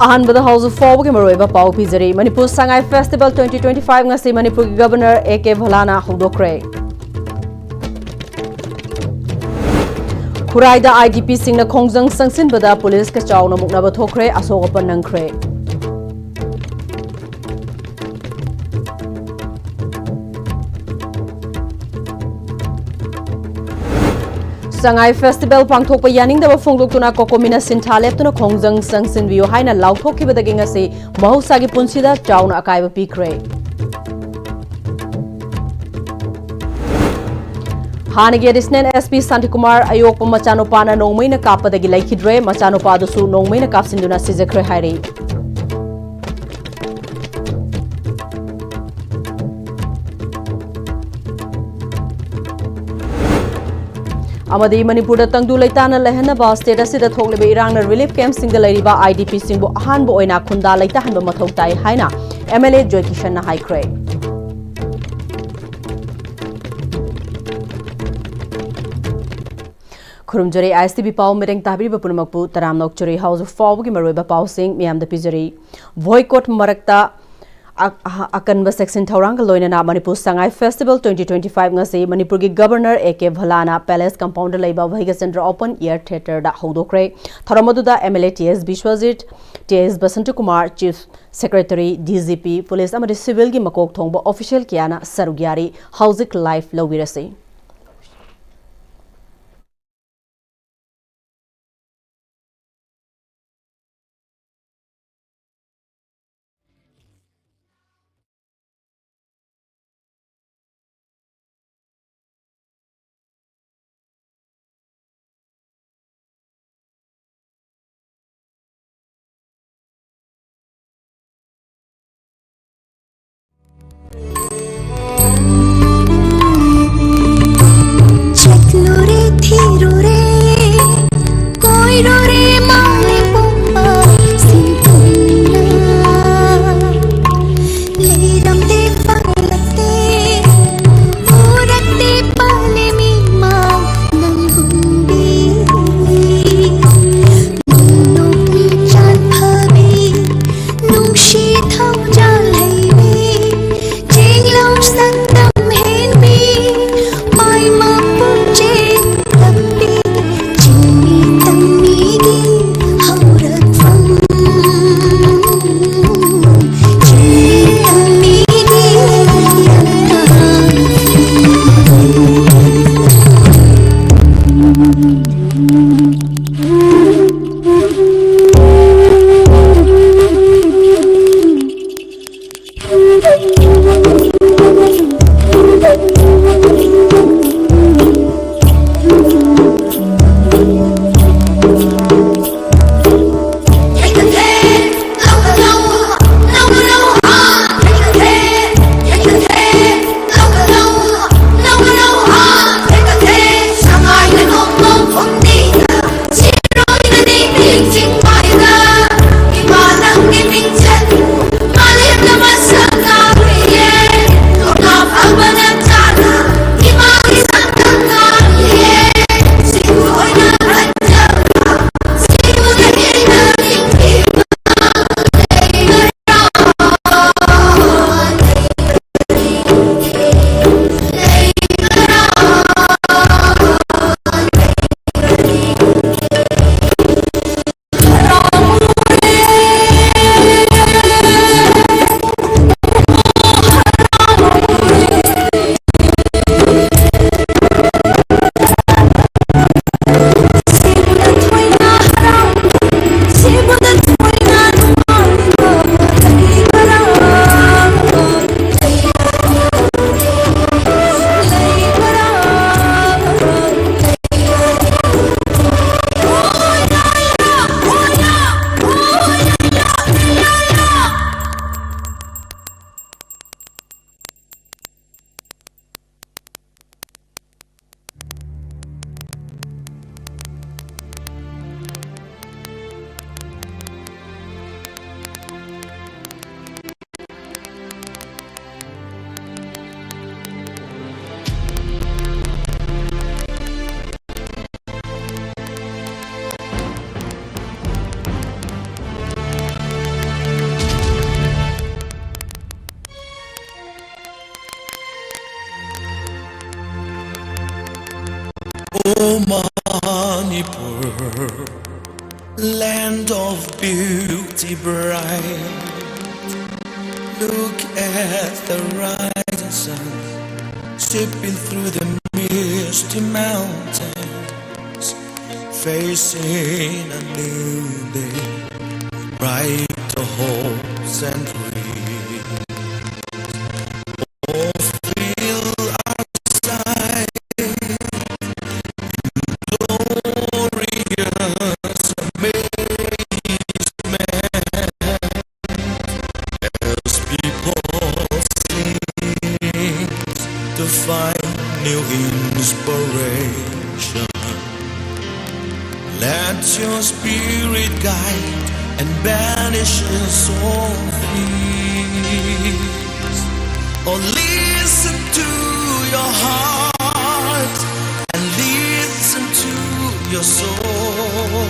अहानबदा house forward के मरोइबा पाउ पिजरी मणिपुर संगाई फेस्टिवल 2025 ngasi मणिपुर की गवर्नर AK भलाना हौदोक्रे खुराइदा IDP सिंगना खोंजंग संगसिनबदा पुलिस का चावना मुकनाबा थोक्रे असोगपन नंख्रे संगाई फेस्टिवल पांगथोकपा यानिंगदबा फोंगदोक्तुना कोकोमिना सिंथा लेप्तुना खोंजंग संगसिनबियो हाइना लाउथोखिबदगी ngasi महौसागी पुंसिदा चावना अकाइबा पीख्रे हानगी एडिशनल SP शांतिकुमार अयोगपा मचानुपाना नोंगमैना कापदगी लैखिद्रे मचानुपादुसु नोंगमैना कापसिंदुना सिजख्रे हाइरे अमदी मणिपुर तंगदु लेताना लेहनबा स्टेट असिदा थोकलिबा इरांगना रिलीफ कैंप सिंगदा लैरिबा IDP सिंगबु अहानबो ओइना खुंदा लेताहनबा मथौ ताई हाइना MLA जॉय किशनना हाइख्रे खुरुमजरी ISTV पाउ मेरेंग ताबिबा पुनमकपु तराम नोकचरी हाउस फॉरवर्ड की मरोइबा पाउ सिंग मियामदा पिजरी भोइकोट मरकता अकनबा सेक्शन थौरांग लोइनना मणिपुर संगाई फेस्टिवल 2025 ngasi मणिपुर की गवर्नर AK भलाना पैलेस कंपाउंड लेबा वहिगा सेंटर ओपन एयर थिएटर दा हौदोक्रे थरमदुदा MLA TS Biswajit TS Basant Kumar chief secretary DGP police अमदि सिविल की मकोक थोंबा ऑफिशियल कियाना सरुग्यारी हाउजिक लाइफ लौविरसे Manipur, land of beauty bright. Look at the rising sun, sipping through the misty mountains, facing a new day, brighter hopes and dreams. Oh, feel outside, glorious amazement, as people sing to find new inspiration. Let your spirit guide and banish all fears. Or listen to your heart and listen to your soul.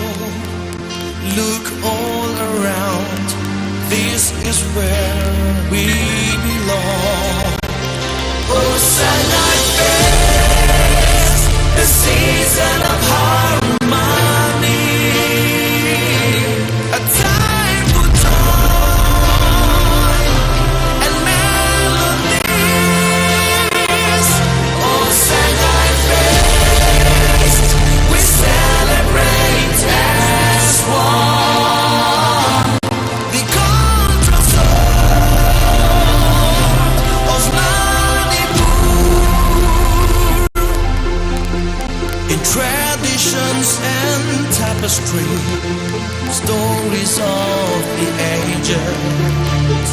Look all around, this is where we belong. Hosanna is the season of harmony, a time for joy and melodies. Hosanna is, we celebrate as one. The contrast of in traditions and tapestry, stories of the ages,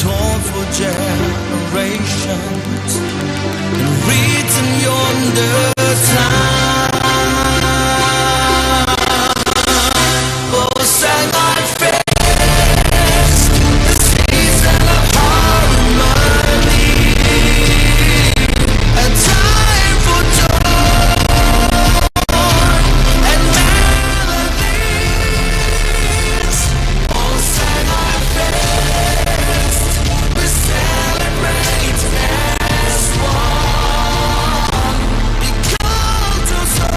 told for generations, and written yonder time. Oh, sang our fest, the season of harmony, a time for joy and melodies. Oh, sang our fest, we celebrate as one. Because of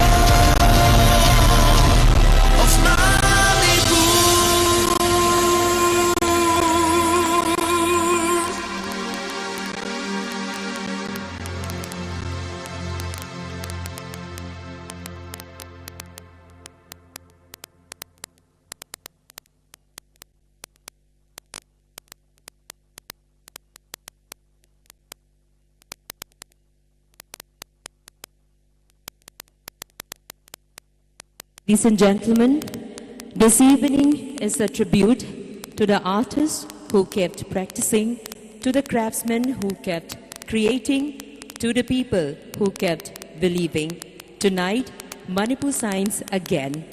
Ladies and gentlemen, this evening is a tribute to the artists who kept practicing, to the craftsmen who kept creating, to the people who kept believing. Tonight, Manipur signs again.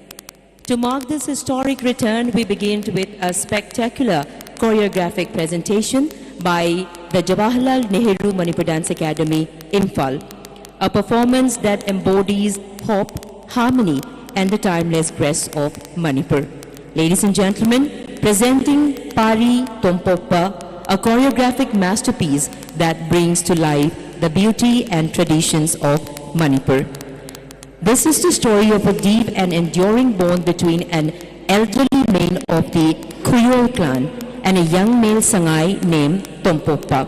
To mark this historic return, we begin with a spectacular choreographic presentation by the Jawaharlal Nehru Manipur Dance Academy, Imphal. A performance that embodies hope, harmony, and the timeless grace of Manipur. Ladies and gentlemen, presenting Pari Tompokpa, a choreographic masterpiece that brings to life the beauty and traditions of Manipur. This is the story of a deep and enduring bond between an elderly male of the Kuyol clan and a young male Sangai named Tompokpa.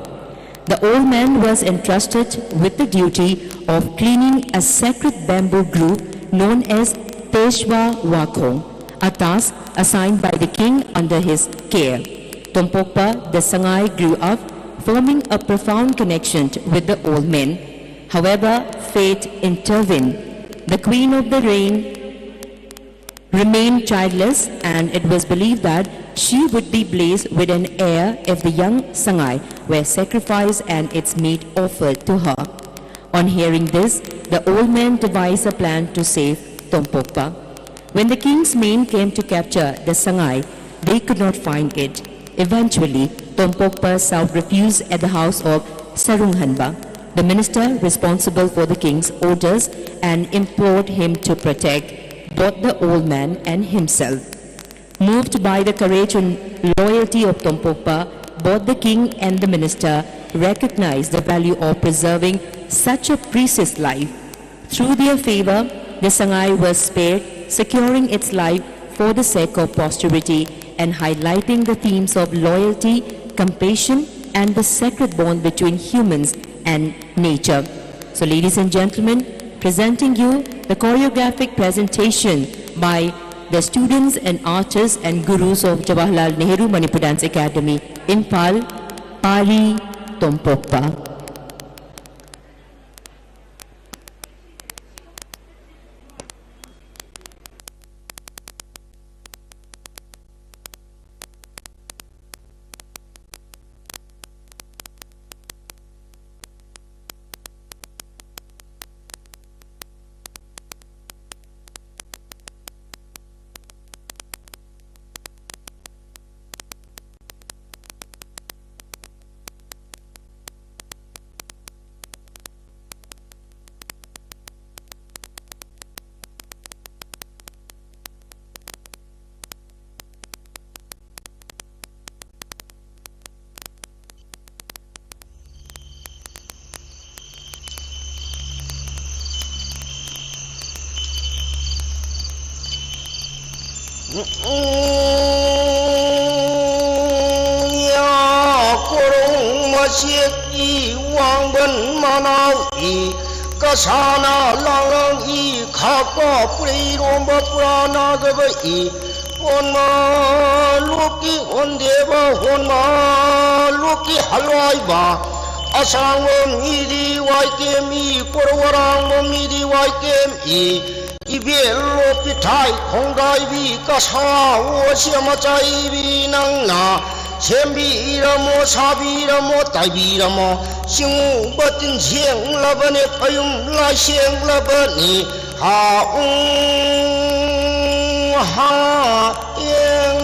The old man was entrusted with the duty of cleaning a sacred bamboo group known as Peshwa Wakong, a task assigned by the king under his care. Tompokpa, the Sangai, grew up forming a profound connection with the old men. However, fate intervened. The queen of the reign remained childless, and it was believed that she would be blessed with an heir if the young Sangai were sacrificed and its meat offered to her. On hearing this, the old man devised a plan to save Tompokpa. When the king's men came to capture the Sangai, they could not find it. Eventually, Tompokpa sought refuge at the house of Sarunghanba, the minister responsible for the king's orders, and implored him to protect both the old man and himself. Moved by the courage and loyalty of Tompokpa, both the king and the minister recognized the value of preserving such a precious life. Through their favor, the Sangai was spared, securing its life for the sake of posterity and highlighting the themes of loyalty, compassion, and the sacred bond between humans and nature. So, ladies and gentlemen, presenting you the choreographic presentation by the students and artists and gurus of Jawaharlal Nehru Manipur Dance Academy, Impal, Pari Tompokpa. Kasana lang I khapa puri romba purana gaba I onma luki ondeva onma luki halwai ba asangom midi waikem I korwarang midi waikem I ibelo pitai khongai bi kasa o siamachai bi nangna Sembiramo sabiramo taibiramo Singu batin siang labane payung la siang labane ha yang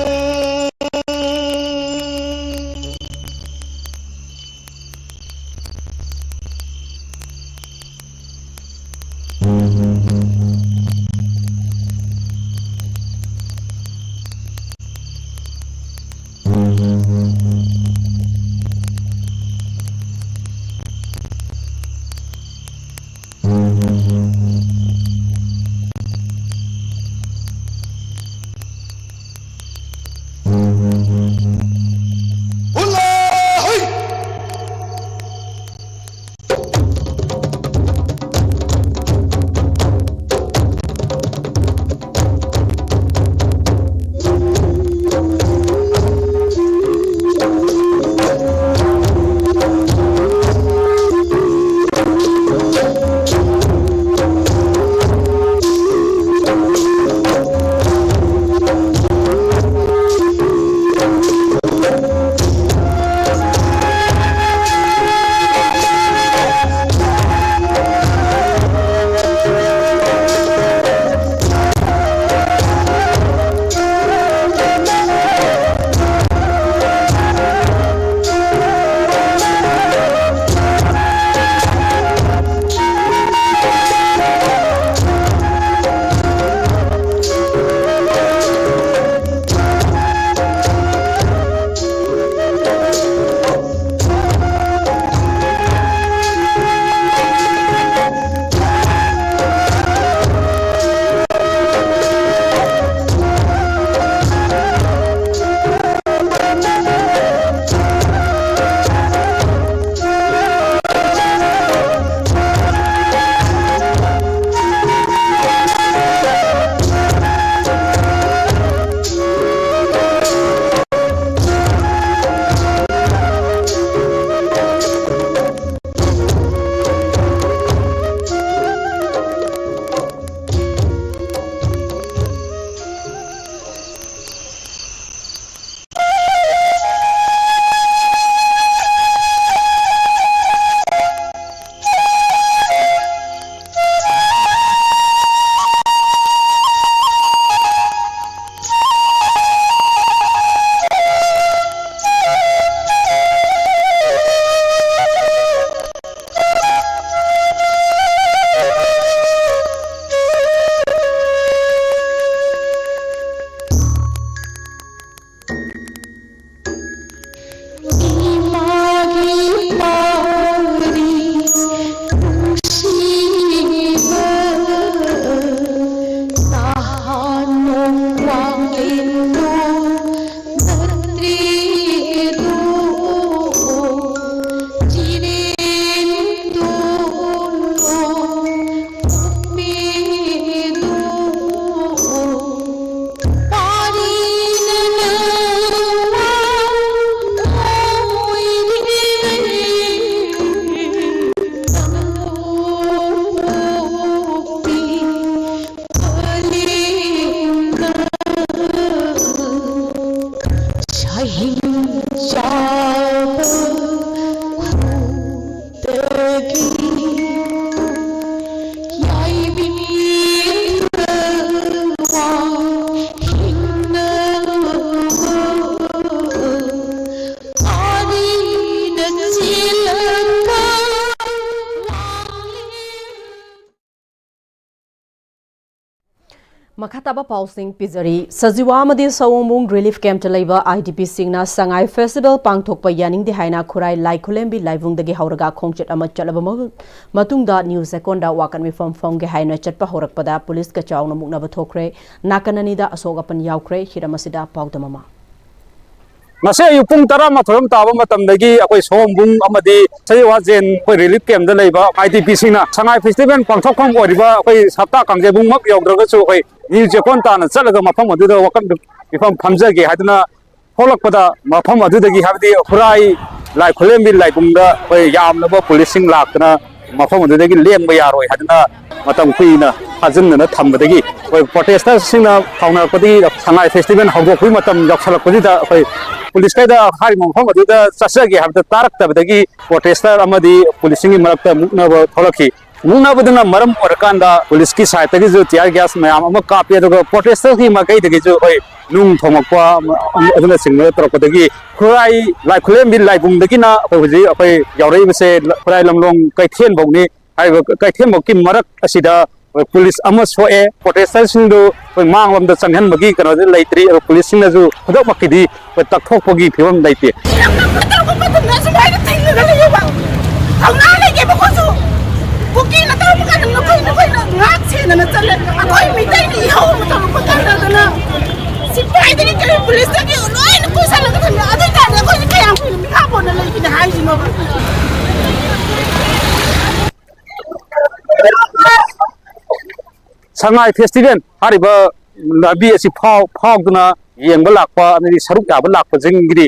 Makataba pausing pizari Sajiwa Madi Sawumung Relief Camp Talaiba IDP Singna Sangai Festival Pangthokpa Yaning di Haina Khurai Lai Khulembi Laivung dagi Hauraga Khongchet ama chalaba matungda News Seconda Wakan mi from ge Haina Chatpa Horakpada Police ka chawna mukna bathokre Nakanani da Asogapan Yaukre Hiramasida Paudamama Masih yupung tara mathorom taba matamdagi akoi sombung amadi sajiwa jen koi relief camp da leiba IDP singna Sangai Festival pangthokkham oriba koi sapta kangjebung mak yawdraga chu koi News Seconda na chalaga mafam aduda wakan bifam phamjage haduna holakpada mafam adudagi habdi khurai lai khulembi laibungda koi yamnaba policing laktana mafam adudagi lengba yaroi haduna matam kuina hajinna thambadagi koi protesters singna khawnarakpadi Sangai Festival hawdokhui matam yaksalakpadida koi police kaida hari mafam aduda chasage habda taraktabadagi protester amadi policing gi marakta muknaba tholaki Munabudana maram orakanda police ki sahayata gi jo tear gas mayam ama kape aduga protester ki makai dagi jo oi nung thomakpa aduna singna torakpadagi khurai lai khulembi laibung dagi na hoji apai yaurei bese khurai lamlong kaithen bogni ai kaithen bok ki marak asida police ama soe protester singdo manglam da changhan bagi kana leitri police singna ju khudok makidi takthokpagi phibam leite Bukin na tayo bukan na ngaksin na natsala ako ay may tayo na ihaw mo tayo magpagkanda na si Friday ni kayo pulis na kayo ay nakusa lang ka na aday ka na ako ay kaya ang pinamikapo na lang kinahayin mo Sangai Festival hariba labi asi phawduna yengba lakpa ani saruk yaba lakpa jingri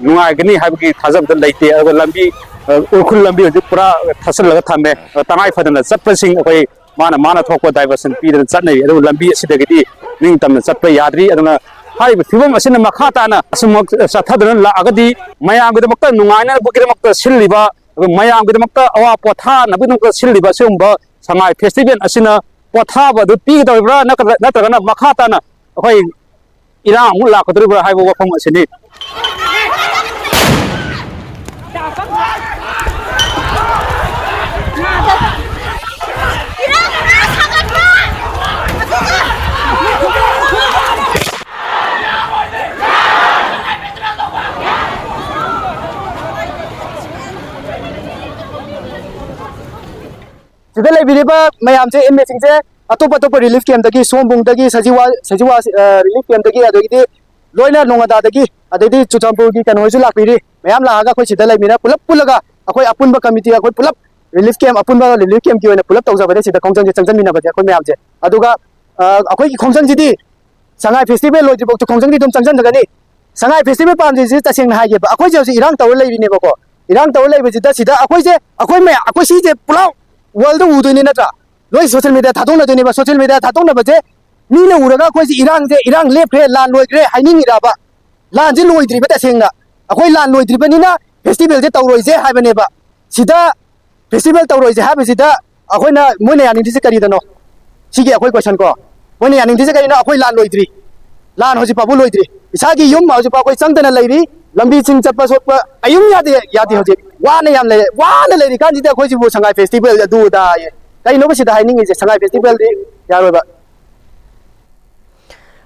nungai gani habgi thajab da leite aba lambi urkhul lambi hoji pura thasal laga thame tangai phadana chatpa sing akoi mana thokpa diversion pi da chatnai adu lambi asidagidi ning tamna chatpa yadri aduna hariba thibam asina makha tana asumok sathadana la agadi mayam gidamakta nungaina bugidamakta silliba mayam gidamakta awa potha nabidamakta silliba sumba Sangai Festival asina potha ba du pi dawibra natragana makha tana akoi irang mu lakadribra haibo wafam asini Juga lebih riba mayam je emerging je atau relief camp dagi sombung dagi sajiwa relief camp dagi ada gitu loina nongada dagi ada di Chuchampur gi kan hoju lakpiri mayam laga koi sida lebih na pulaga akoi apunba committee akoi pulap relief camp ki oina pulap tawja bade sida khongjang je changjan mina bade akoi mayam je aduga akoi khongjang ji di Sangai Festival loji bok to khongjang di dum changjan daga ni Sangai Festival pam ji taseng na haye ba akoi je irang taw leibi ne bako irang taw leibi ji da sida akoi je akoi si je pulau world the Udu in Natra. Loy social media Tatona to Neva social media Tatona Baje, Nina Uraga, Irang left land loy gray, hiding it up. Land in Loy Tribeta Singna. A whole land loy tribanina, festival de Tauroise have a neighbor. Sida festival Tauroise have a sida, a whena money and discarino. She get a quick question call. When an discarino, a whole land loy tree. Land Hosipabu loy tree. Isagi Yum, Hosipaco, Santana lady, Lambi Sing Chapasopa, Ayum Yadi Hosi. One lady can't do the Sangai Festival do die. I know the hiding is a Sangai Festival. Yaroba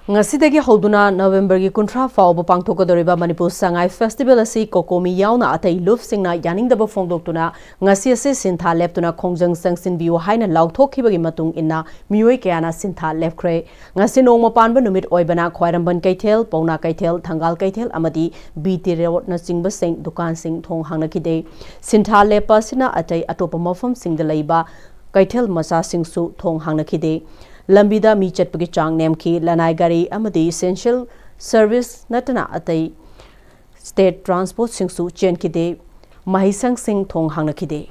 Ngasidagi Hoduna November gi kuntra fawba pangthokodoriba Manipur Sangai Festival asi kokomi yauna atai luf singna yaning daba phongdoktuna ngasi ase sintha leptuna khongjang sangsin biu haina lauthokkhibagi matung inna mioi kayana sintha lepkhre ngasi nongma panba numit oibana khwairamban kaithel pauna kaithel thangal kaithel amadi BT road na singba sing dukan sing thong hangnakide sintha lepa sina atai atopa mafam singda leiba kaithel masa singsu thong hangnakide Lambida mi chatpagi chang nemki lanai gari amadi essential service natana atai state transport singsu chen kide mahisang sing thong hangna kide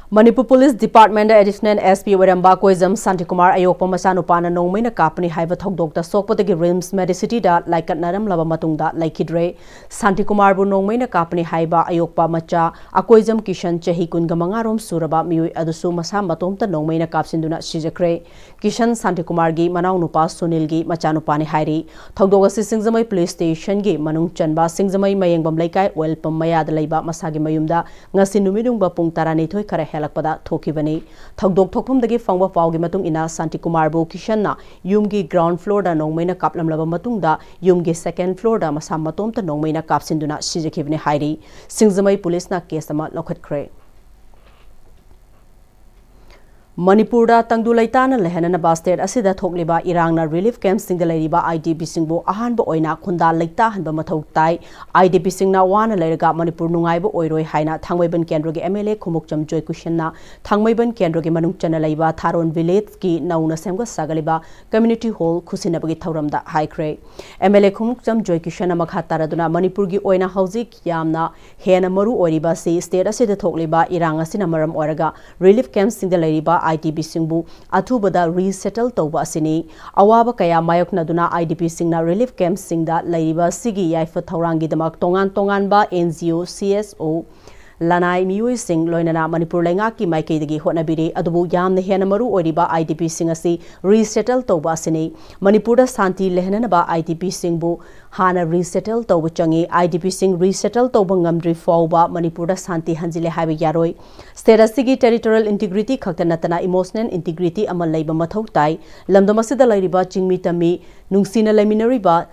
Manipur Police Department Additional SP Waramba Koizam Santikumar Ayokpa Masanupana Nongmaina Kapani Haiva Thogdokta Sokpatagi Rims Medicity da Laikat Naram Lava Matungda Laikidre Santikumar Bu Nongmaina Kapani Haiba Ayokpa Macha Akoizam Kishan Chahi Kungamangarom Suraba Miui Adusu Masa Matomta Nongmaina Kapsinduna Shijakre Kishan Santikumar gi Manau Nupa Sunil gi Machanupani Hairi Thogdoga Singzamai Police Station gi Manung Chanba Singzamai Mayangbam Laikai Welpam Mayada Laiba Masagi Mayumda Ngasi Numidungba Pung Tarani Thoi Kare Helakpada Thokibani Thogdok Thokpumdagi Fangba Paugi Matung Ina Santikumar Bu Kishanna Yumgi ground floor da Nongmaina Kaplam Laba Matungda Yumgi second floor da Masa Matomta Nongmaina Kapsinduna Shijakibani Hairi Singzamai Police na case ama Lokhatkre Manipura Tangdu Laitana Lehanana Bastet Asida Thokliba Irangna Relief Camp Single Ladiba IDP Singbo Ahanba Oina Kunda Laita Hanba Mathau Tai IDP Singna Wana Lerga Manipur Nungaiba Oiroi Haina Thangwaiban Kendrogi MLA Khumukcham Joy Kushanna Thangwaiban Kendrogi Manung Chana Laiba Tharon Village ki Nauna Semga Sagaliba Community Hall Khusinabagi Thauramda Haikre MLA Khumukcham Joy Kushanna Makhattaraduna Manipurgi Oina Hauzik Yamna Hena Maru Oiriba Si State Asida Thokliba Iranga Sinamaram Oraga Relief Camp Single Ladiba IDP Singbu Athubada resettle Toba Sini Awaba Kaya Mayoknaduna IDP Singna Relief Camp Singda Laiba Sigi Yaifa Thaurangi Damak Tongan Ba NGO CSO Lanai Miui Sing Loinana Manipur Lengaki Maikidagi Honabiri Adubu Yam Nehanamaru Oriba IDP Singasi resettle Toba Sini Manipura Santi Lehanaba IDP Singbu Hana resettle Toba Changi IDP Sing resettle Tobangamdri Fauba Manipura Santi Hanzile Habi Yaroi Sterasigi territorial integrity Kaktanatana emotional integrity Amal Laiba Mathautai Lamdamasida Lairiba Chingmi Tami Nungsina Laminariba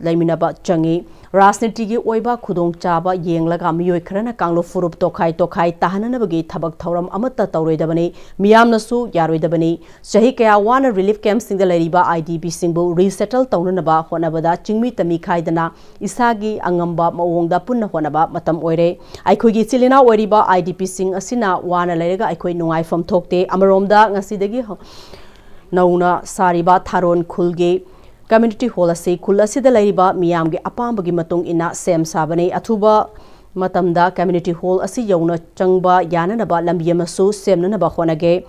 Laiminaba Changi Rasnitigi Oiba Kudong Chaba Yenglaga Miyoi Krana Kanglo Furup Tokai Tahanabagi Tabak Tauram Amata Tauredabani Miyamnasu Yaroidabani Shahikaya Wana Relief Camp Sing the Ladiba IDP Singbu resettle Taunanaba Honabada Chingmi Tami Kaidana Isagi Angamba Mawongda Punna Honaba Matam Oire Aikogi Silina Oriba IDP Sing Asina Wana Lega Aikoi Nungai from Tokte Amaromda Ngasidagi Nauna Sariba Tharon Khulge Community Hall Asi Kulasida Laiba Miyamgi Apambagi Matung Ina Sem Sabane Atuba Matamda Community Hall Asi Yona Changba Yananaba Lambiamasu Semnanaba Honage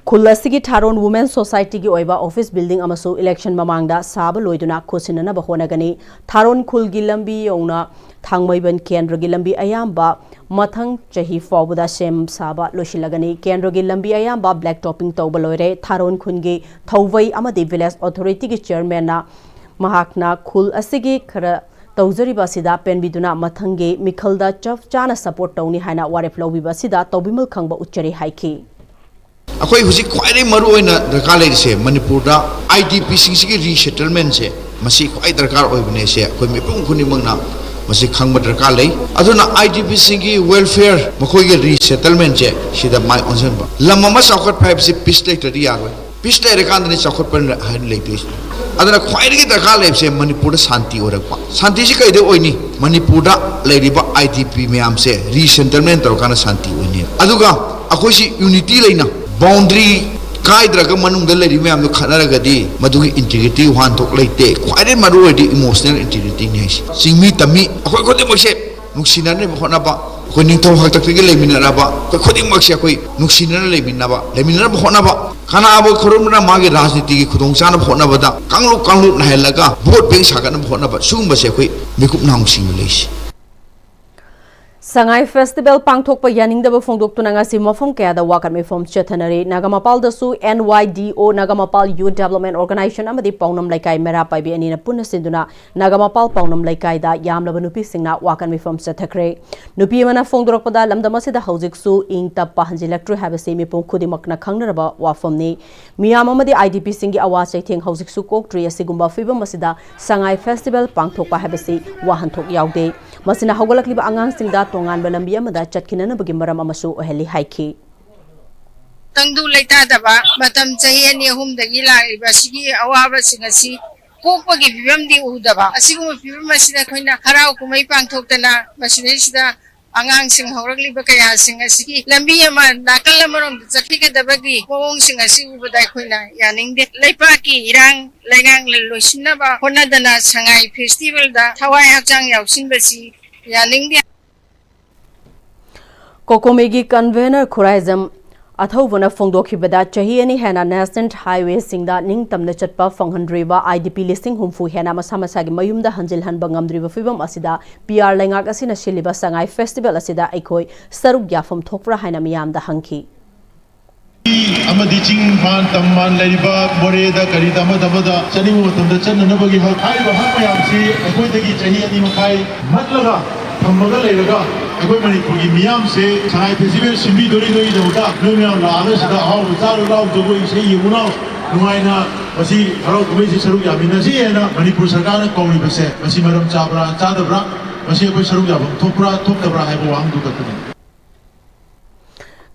Kulasigi Taron Women's Society Gi Oiba Office Building Amasu Election Mamangda Saba Loiduna Kosinanaba Honagani Taron Kulgi Lambi Yona Thangmaiban Kendragi Lambi Ayamba Mathang Chahi Fawbuda Sem Saba Loshilagani Kendragi Lambi Ayamba Black Topping Taubalore Taron Kungi Thawai Amadi Village Authority Gi Chairman na Mahakna Khul Asigi Khara Tawzariba Sida Penbiduna Mathangi Mikhalda Chaf Chana Support Tawni Haina Waref Lawbiba Sida Tawbimal Khangba Uchari Haiki अखोई हुजिक ख्वाइदे मरु ओइना दरकार लेसे मणिपुरदा IDP सिंगसिगी resettlement से मसी ख्वाइ दरकार ओइबने से अखोई मिपुं खुनिमंगना मसी खंगब दरकार ले अदुना IDP सिंगी welfare मखोइगे resettlement से सिदा माइ ओनसनबा लममा साखत फाइव से पीस लेटरी यारोय पीस लेरे कांदने साखत पर हाइन लेते अदुना ख्वाइदे दरकार लेसे मणिपुरदा शांति ओरकपा शांति से कइदे ओइनी मणिपुरदा लेरिबा आईडीपी म्याम से रीसेटलमेंट तोरकाना शांति ओइनी अदुगा अखोइसी यूनिटी लेना Boundary Kaidraga Manung the Lady Mam Kanaragadi, Madu integrity one talk like take. Quite a majority emotional integrity. Sing me to me, a quick Nuxina Honaba, when you talk to Leminaba, Kodim Maxakui, Nuxina Leminaba, Leminaba Honaba, Kanabo Korona Magi Rasniti, Kudongsan of Honabada, Kanglu Nahelaga, both being Sagan of Honaba, soon Basekui, Mikup Nang simulation. Sangai Festival Pangthokpa Yaningdaba Fongdok Tunangasi Mofong Kaya the Wakame from Chetanari, Nagamapal the Su NYDO Nagamapal Youth Development Organization Amadi Paunam Laikai Merapai Anina Punasinduna, Nagamapal Paunam Laikai da Yamlabanupi Singna Wakame from Setakre, Nupiamana Fongdropada Lamdamasi the Hauzik Su Ing Tapahanji Electro have a semi Punkudimakna Kangaraba Wafomni, Miyamama the IDP Singi Awase Ting Hauzik Su Kok Tree Sigumba Fiba Masida, Sangai Festival Pangthokpa Habasi, Wahantok Yaude, Masina Hogolakliba Angang Singda Tongan Balambia Mada Chatkina Bagimaram Amasu Heli Haiki. Tangdu Laita Daba, Batam Chayani Hum the Gila, Basigi, Awaba Singasi, Kopa Givim di Udaba, Asimu Masina Kuna, Harau Kumai Pantokana, Masinista, Angang Sing Horagli Bakaya Singasi, Lambia Man, Nakalamarum, Zakika Dabagi, Wong Singasi Ubadakuna, Yaning de Lepaki, Irang, Langang Lusinaba, Honadana Sangai Festival, the Hawaii Hachang Yau Simbasi, Yaning. Kokomegi convener Khuraizam Athobuna Fongdokhibada Chahiani Hana National Highway Singda Ning Tamna Chatpa Fonghandriba IDP listing Humfu Hana Masamasagi Mayumda Hanjil Hanbangamdriba Fibam Asida PR Langak Asina Shiliba Sangai Festival Asida Aikoi Saruk Yafam Thokra Hana Miyam da Hanki amadi ching man tamman laiba moreda karida madamada chanimu tamda chananabagi hak haiba hak mayam si akoi dagi chahi ani makai matlaga thammaga leilaga akoi manipuri miyam se sangai festival simbi dori dori dauda nomya laana sida haw char law jogo ise yuna nuaina masi haro kumai si saruk yamina si ena manipur sarkar na kauni base masi maram chabra chadabra masi akoi saruk yabam thokra thoktabra haiba wang du katuni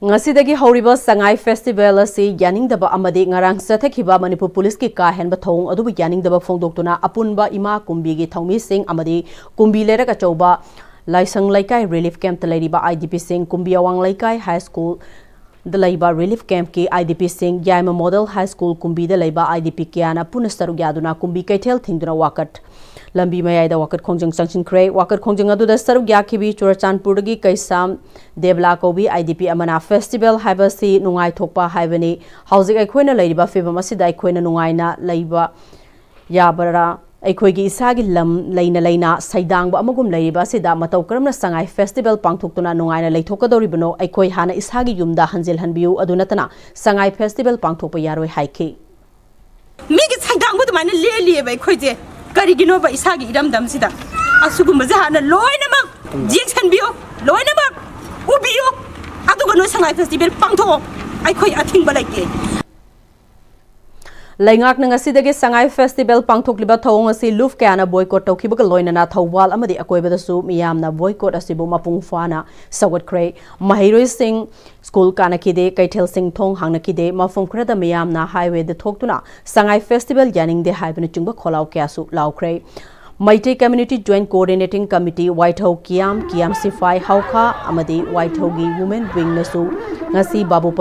Ngasidagi Horiba Sangai Festival asi Yaningdaba Amadi Ngarang Sathakhiba Manipur Police ki ka henba thong adubu Yaningdaba Fongdoktuna Apunba Ima Kumbi gi Thongmi Singh Amadi Kumbi Leraka Chauba Laisang Laikai Relief Camp Talaiba IDP Singh Kumbi Awang Laikai High School the Laiba Relief Camp ki IDP Singh Yaima Model High School Kumbi the Laiba IDP Kiana Punastaru Yaduna Kumbi Kaitel Thingduna Wakat Lambi Mayada Wakat Kongjang Sanction Kray Wakat Kongjang Adu the Saru Yakibi Churachanpurgi Kaisam Debla Kobi IDP Amana Festival Habasi Nungai Thokpa Haibani Housing Akwena Laiba Fiba Masida Akwena Nungaina Laiba Yabara Aikoigi Isagi Lam Laina Laina Saidang Amagum Laiba Sida Matau Karamna Sangai Festival Pangtokuna Nungaina Laitokadoribano Aikoi Hana Ishagi Yumda Hanjil Hanbiu Adunatana Sangai Festival Pangtokpa Yaroi Haiki Migi Saidang with my lily by Koje Karigino by Isagi Idam Damsida Asugumazana Loinama Jason Bio Loinama Ubio Adugano Sangai Festival Pangto Aikoi Ating Balake Laingak Nangasidagi Sangai Festival Pangtokliba Thong asi Luf Kana boycott Tokiba Loinana Thawal Amadi Akoibadasu Miyamna boycott Asibu Mapung Fana Sawat Kray Mahiroi Singh School Kanakide Kaitel Singh Thong Hangnakide Mafum Kreda Miyamna Highway the Toktuna Sangai Festival Yaning de Haibana Chungba Kholau Kyasu Lau Kray Maite Community Joint Coordinating Committee White Ho Kiam Sifai Hauka Amadi White Hogi Women Wing Nasu Ngasi Babu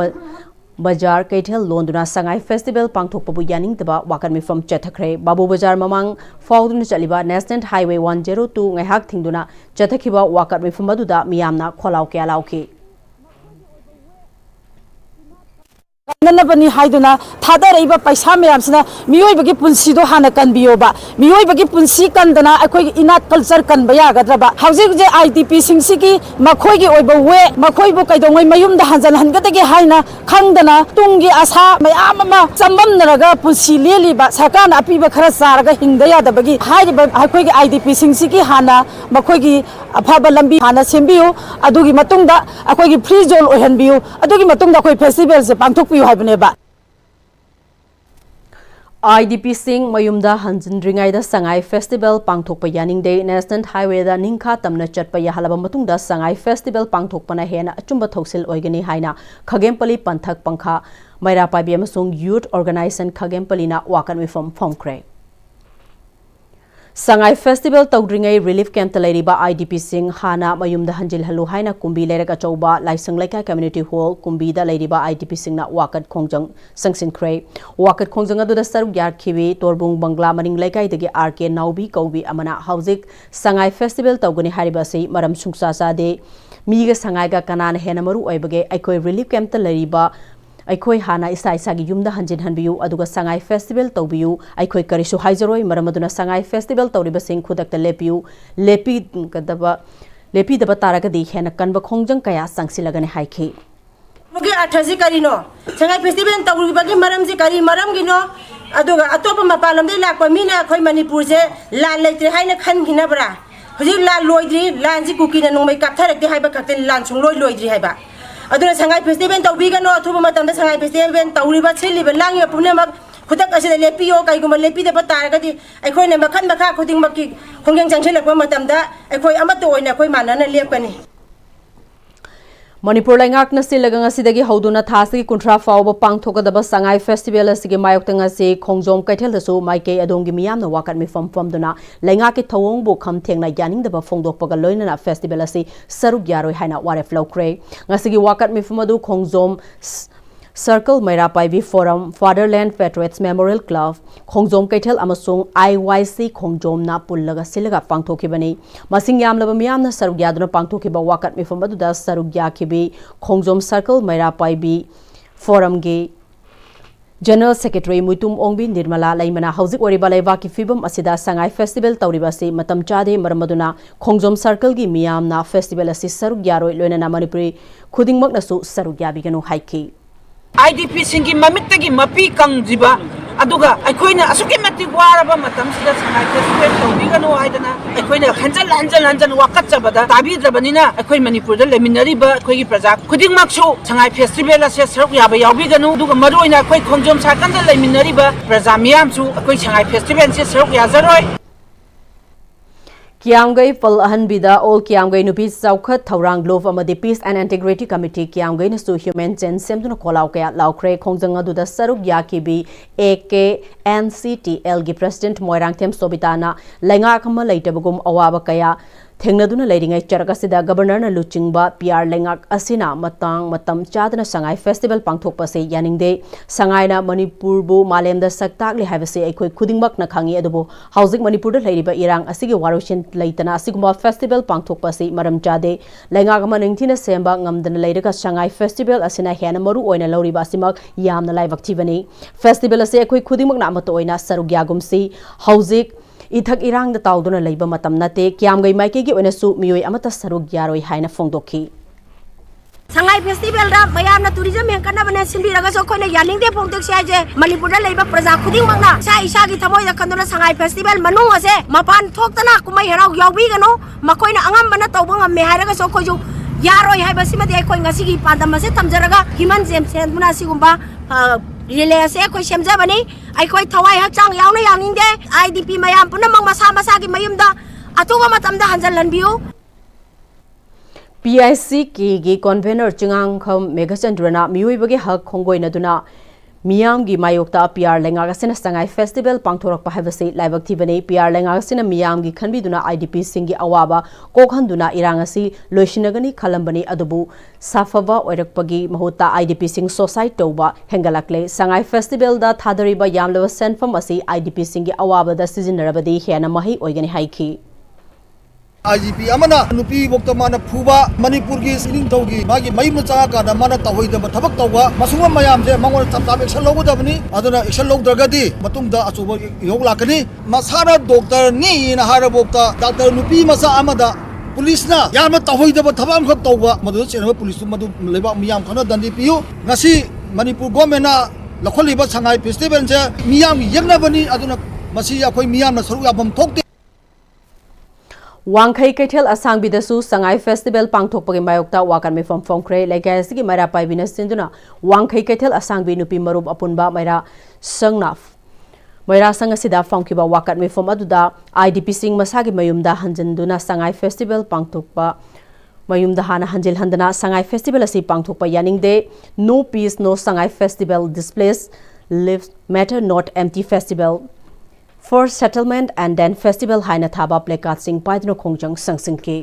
Bajar Kaitel Londuna Sangai Festival Pangtokpabu Yaningdaba Wakanmi from Chathakre Babu Bajar Mamang Faudun Chaliba National Highway 102 Ngahak Thingduna Chathakiba Wakatmi from Maduda Miyamna Kholau Kyalauki Nanabani Haiduna, Tada Eva Paisamiamsna, Mioibaki Punsido Hana can bioba, Mioibaki Punsi Kandana, Akoi Inat Culture can Bayagadaba, Housing the IDP Singsiki, Makoigi Oba Way, Makoibo Kaidong, Mayum the Hansan Hangataki Haina, Kandana, Tungi Asa, Mayamama, Sambam Naraga, Punsi Lili, but Sakan Apiba Karasaraga, Hindaya the Bagi, Haida Akoigi IDP Singsiki Hana, Makoigi, Apaba Lambi Hana Simbio, Adugi Matunda, Akoigi Prison or Henbio, Adugi Matunda Koi festivals, Pantok. IDP Singh Mayumda Hanjin Ringaida Sangai Festival Pangthokpa Yaning Day National Highway da Ningkha Tamna Chatpa Yahalaba Matungda Sangai Festival Pangthokpana Hena Achumba Thoksil Oigani Haina Khagempali Panthak Pangkha Maira Paibi amasung Youth Organization Khagempali na Wakan Wifam Phongkre Sangai Festival Tawdringai Relief Camp Talariba IDP Singh Hana Mayumda Hanjil Halu Haina Kumbi Leraka Chauba Laisang Laika Community Hall Kumbi da Lariba IDP Singh na Wakat Khongjang Sangsin Kray Wakat Khongjang adu da Saruk Yar Khiwi Torbung Bangla Maning Laikai dagi RK Naubi Kaubi Amana Hauzik Sangai Festival Tawgani Hariba sei Maram Sungsa Sade Miga Sangai ga Kanana Hena Maru Oibage Aikoi Relief Camp Talariba Aikoi Hana Isa Isagi Yumda Hanjin Hanbiu Aduga Sangai Festival Tawbiu Aikoi Karisu Haizaroi Maramaduna Sangai Festival Tawriba Sing Khudakta Lepiu Lepi Daba Taragadi Hena Kanba Khongjang Kaya Sangsilagane Haiki Mugi Athazi Karino Sangai Festival Tawribagi Maramzi Kari Maramgino Aduga Atopa Mapalam de Lakwa Mina Koi Manipur se Lan Laitre Haina Khan Hinabra Huji La Loidri Lanzi Kukina no make up Tarak de Haiba Captain Lansung Loidri Haiba Aduna Sangai Festival Tawbigano Tubamatam the Sangai Festival Tawriba Chili Lang Punama Kutak as a lepio Kaikuma Lepi the Pataragati Aikoi Makan Maka Kuting Maki Honging Junction of Matamda Aikoi Amato in Akoi Manana Lepani Manipur Langak na silagang asidagi Hoduna Thasi Kuntra Fauba Pangthokadaba Sangai Festival asigi Mayokta asi Khongjom Kaitel dasu Maike Adongi Miyam na Wakat mi from Duna Langaki Thawong bo kham thengna yaning daba Fongdokpaga loinana Festival asi Saruk Yaroi haina Waref Lokre ngasigi Wakat mi from adu Khongjom Circle Mairapaibi Forum, Fatherland Patriots Memorial Club, Khongjom Kaitel amasung IYC Khongjom na pullaga silaga pangthokibani. Masing yamlaba miyamna sarugyaduna pangthokiba wakat mifam aduda sarugyakibi Khongjom Circle Mairapaibi Forum ge General Secretary Muitum Ongbi Nirmala Laimana Hauzik Oriba Laibaki Fibam Asida Sangai Festival Tauribasi Matam Chade Maramaduna Khongjom Circle gi miyamna festival asi sarugyaroi loinana Manipuri khudingmak nasu sarugyabiganu haiki. IDP singi mamittagi mapi kangjiba aduga aikoina asuki mati waraba matam sida sangai festival tawbiganu haidana aikoina hanjal wakatjabada tabidrabanina aikoi Manipur da leminariba aikoigi praja khudingmaksu sangai festival ase saruk yaba yawbiganu aduga maroina aikoi Khongjom Circle da leminariba praja miyamsu aikoi sangai festival se saruk yazaroi. Kiamgai Pal Ahanbida All Kiamgai Nupis Saukhat Taurang Glove Amadi Peace and Integrity Committee Kiamgai Nasu Human Gen Semduna Kolau Kaya Laukre Khongjanga Duda Saruk Yakibi AKNCTL gi President Moirang Them Sobitana Lenga Kama Laitabagum Awaba Kaya Thengnaduna Ladingai Charakasida Governor na Luchingba PR Lengak Asina Matang Matam Chadana Sangai Festival Pangthokpase Yaningde Sangaina Manipurbu Malemda Saktakli Havase Aikoi Khudingmak na Khangi Adubu Housing Manipurda Ladiba Irang Asigi Warushin Laitana Asiguma Festival Pangthokpase Maram Chade Lengak Maningtina Semba Ngamdana Laidaka Sangai Festival Asina Hena Maru Oina Loriba Simak Yamna Laivaktivani Festival Ase Aikoi Khudingmak na Mato Oina Sarugyagumsi Housing Ithak irang da tauduna leiba matam nate kiamgai maike gi onasu mioi amata saruk yaroi haina fongdokhi Sangai Festival da mayam na tourism yang kana bane simbi raga so khoi na yaning de phongdok sia je Manipur da leiba praja khuding mangna sa isa gi thamoi da kandona Sangai Festival manung ase mapan thoktana kumai herau yawbi gano makoi na angam bana tawbang amme haraga so khoi ju yaroi hai basimati ai khoi ngasi gi pandam ase tamjaraga himan jem sen buna sigumba Relay se koi semja bani ai koi thawai hakchang yauna yaning de IDP mayam punamang masa gi mayumda atuga matamda hanjal lanbiu PIC gi convener Chingang Kham Megachandrana mioi hak khongoi naduna Miyam gi mayokta PR Lenga Sena Sangai Festival Pangthorak Pahavase Laibak Thibane PR Lenga Sena Miyam gi Khanbiduna IDP Singi Awaba Kokhanduna Irangasi Loishinagani Khalambani Adubu Safava Oirakpagi Mahuta IDP Sing Society Toba Hengalakle Sangai Festival da Thadariba Yamlawa Senfam Asi IDP Singi Awaba da Sizinarabadi Hena Mahi Oigani Haiki IGP amana nupi bokta mana phuba Manipur gi sining tawgi magi mai macha ka da mana tawoi da thabak tawwa masunga mayam je mangol chapta action logo da bani aduna action log dragadi matung da achuba yog lakani masara doctor ni na hara bokta doctor nupi masa amada police na yama tawoi da thabam khak tawwa madu chenaba police madu leba miyam khana dandi piu ngasi Manipur government na lakholiba Sangai Festival je miyam yegna bani aduna masi akhoi miyam na saru yabam thokte Wangkai Kaitel Asang Bidasu Sangai Festival Pangthokpagi Mayokta Wakan Mifam Fongkre Legacy Maira Paibina Sinduna Wangkai Kaitel Asang Binupi Marub Apunba Maira Sangnaf Maira Sangasida Fongkiba Wakan Mifam Aduda IDP Sing Masagi Mayumda Hanjanduna Sangai Festival Pangthokpa Mayumda Hana Hanjil Handana Sangai Festival Asi Pangthokpa Yaningde No Peace No Sangai Festival Displays Lives Matter Not Empty Festival For settlement and then festival haina thaba placard sing paidno khongjang sangsingki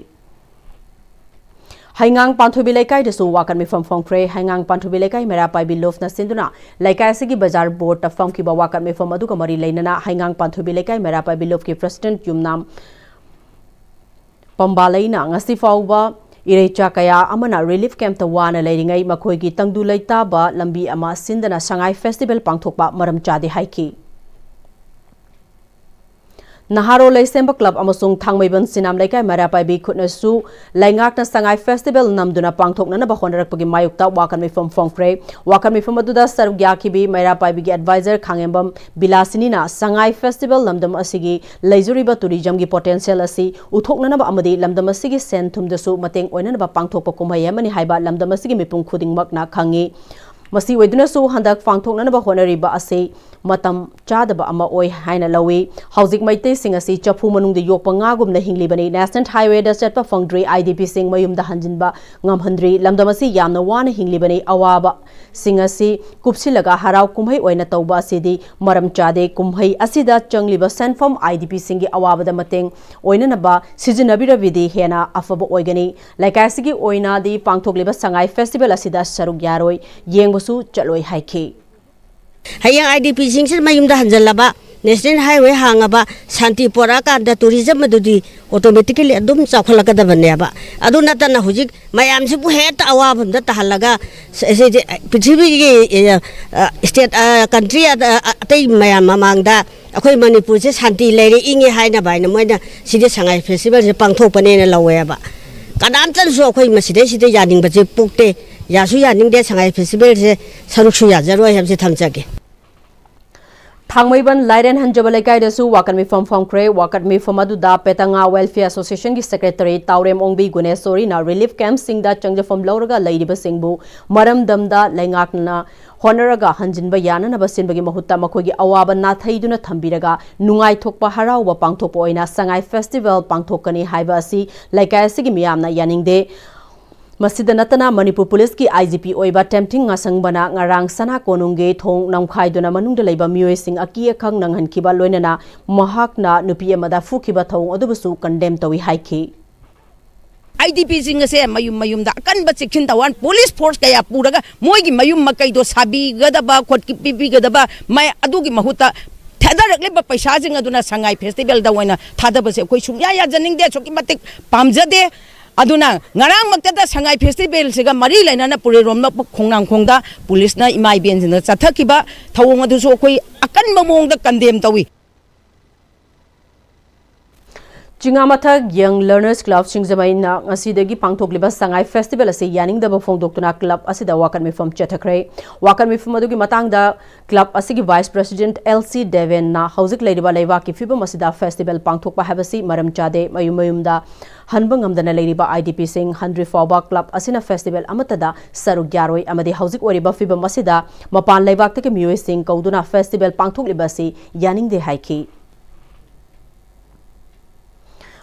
Haingang Panthubi Lekai desu wakan mi from Fongkre Haingang Panthubi Lekai Mera Pai Bilof na Sinduna Lekai Sigi Bazar Board ta Fongki ba wakan mi from Aduka Mari Leinana Haingang Panthubi Lekai Mera Pai Bilof ki President Yumnam Pambalaina ngasi fawba Irecha kaya amana relief camp ta wana leiringai makhoi gi tangdu leita ba lambi ama sindana Sangai Festival pangthokpa maram chade haiki Naharo Laisemba Club amasung Thangmaiban Sinam Laikai Marapai Khutnasu Laingak na Sangai Festival namduna pangthokna na bahonrakpagi mayukta wakan mi from Fongkre wakan mi from aduda sarugyakibi Marapai gi advisor Khangembam Bilasini na Sangai Festival namdam asigi leizuriba tourism gi potential asi uthokna na ba amadi lamdam asigi senthum dasu mateng oina na ba pangthokpa kumhai amani haiba lamdam asigi mipung khudingmak na khangi Masi weduna su handak pangthokna na ba honariba ase matam chadaba ama oi haina lawi hauzik maite sing asi chapu manung de yokpa ngagum na hinglibani national highway da chatpa fangdri IDP sing mayum da hanjinba ngamhandri lamdamasi yamna wana hinglibani awaba sing asi kupsilaga harau kumhai oina tawba asidi maram chade kumhai asida changliba senfam IDP sing gi awaba da mateng oina na ba sijinabira vidi hena afaba oigani lakaisigi oina di pangthokliba Sangai Festival asida saruk yaroi yengbo ꯇꯧꯕꯁꯨ ꯆꯠꯂꯣꯏ ꯍꯥꯏꯈꯤ hayang IDP sing sin mayum da hanjalaba national highway hangaba shanti poraka da tourism adudi automatically adum chakhalaka da baneba adu natana hujik mayam si bu het awa bunda tahalaga prithvi gi state country atai mayam mamangda akhoi manipur se shanti leire ingi haina baina moina side sangai festival se pangthok pane na laweba kadam tan so akhoi maside side yaning ba je pukte yasu yaning de sangai festival se saruk su ya jaro hem se thamjage Thangmaiban Lairen Hanjabal Kaidasu Wakan Mifam Famkre, Wakat Mifam Aduda Petanga Welfare Association Secretary Taurem Ongbi Gunesori na relief camp Singda Changjafam Lauraga Lady Basingbu, Maram Damda Langakna, Honaraga Hanjinba Yana Nabasinbagi Mahuta Makogi Awaba Nathaiduna Tambiraga, Nungai Tokpa Harawa Pangtopoina Sangai Festival Pangtokani Haibasi, Laikai Sigimiamna Yaningde. Masida natana Manipur Police ki IGP oiba tempting ngasangbana ngarang sana konungge thong namkhaiduna manungda leiba mioi sing aki akhang nanghan kiba loinana mahakna nupi amada fukiba thong adubusu condemn tawi haiki IDP sing se mayum da kan ba section da wan police force kaya puraga moigi mayum makai do sabi gadaba khotki pipi gadaba mai adugi mahuta thadarakle ba paisa jing aduna sangai festival da waina thadaba se koi sungya ya janing de choki matik pamjade aduna ngarang makta sangai festival sega mari lainana puri romna khongnang khongda police na imai ben jina chathakiba thawong adu so koi akan mamong da condemn tawi Chingamatha Young Learners Club Singzamaina Asidagi Pangtokliba Sangai Festival as a Yaning the Bafongdoktuna Club Asida Wakan me from Chetakre, Wakan me from Madugi Matanga Club Asigi Vice President LC Devin na Hauzik Ladiba Levaki Fiba Masida Festival Pangtokpa Habasi Maram Chade Mayumayumda Hanbangam Dana Ladiba IDP Sing Handri Fawba Club Asina Festival Amatada Saruk Yaroi Amadi Hauzik Oriba Fiba Masida Mapan Levak Take Mue Sing Kauduna Festival Pangtoklibasi Yaning de Haiki.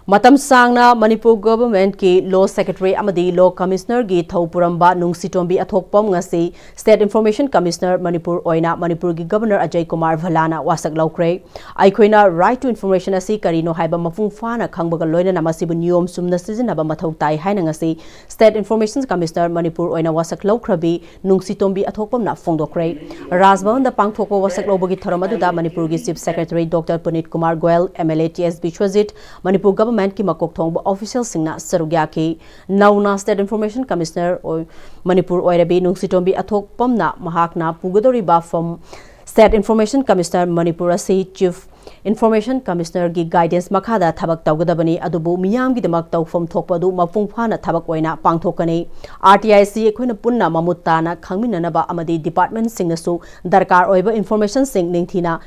Matam Sangna Manipur Government ki Law Secretary Amadi Law Commissioner gi Thopuramba Nungsitombi Athokpom ngasi State Information Commissioner Manipur Oina Manipur gi Governor Ajay Kumar Bhalana wasak laukre Aikoina Right to Information asi karino haiba mafung fana khangbaga loina namasibu niyom sumna sizinaba mathau tai haina ngasi State Information Commissioner Manipur Oina wasak laukrabi Nungsitombi Athokpom na fongdokre Rajbhavan da pangthokpo wasak lobagi tharamadda Manipur gi Chief Secretary Dr. Punit Kumar Goel MLA TS Bishwajit Manipur Government ki makok thongba official singna sarugya ki nauna State Information Commissioner or Manipur Oirabi Nungsitombi Athokpamna mahakna pugadori ba from State Information Commissioner Manipur asi Chief Information Commissioner gi guidance makhada thabak tawgadabani adubu miyam gi damak tawfam thokpadu mapung phana thabak oina pangthokani RTIC ekhoina punna mamutana khangminana ba amadi department singnasu darkar oiba information sing ningthina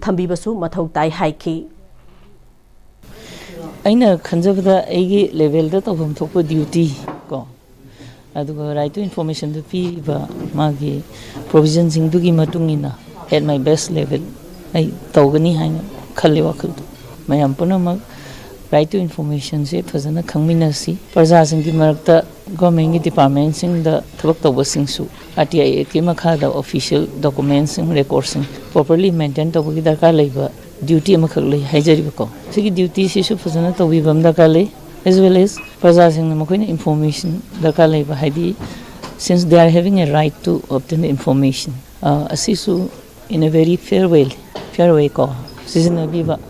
thambibasu mathau tai haiki aina khanjabda aigi level da tawham thokpa duty ko aduga right to information to pi ba magi provision sing dugi matungina at my best level ai tawgani haina khalle wakhal mayam punama right to information se phajana khangmina si praja sing gi marakta government department sing da thabak tawba sing su RTI ke makha da official documents sing records sing properly maintain tawgi darkar leiba duty amakak lei haijari ko sigi duty si su phajana tawibam darkar lei as well as praja sing na makoina information darkar lei ba haidi since they are having a right to obtain the information asisu in a very fair way ko sizina biba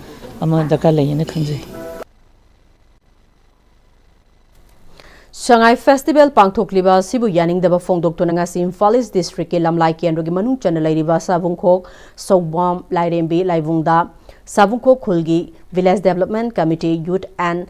ama darkar lei na khanjai Shanghai Festival Pangthokliba Sibu Yaning Daba Fongdokto Ngasi Imphal East District ke Lamlai Kendro gi manung chana lairiba Savungkhok Sobam Lairembi Laivungda Savungkhok Khulgi Village Development Committee Youth and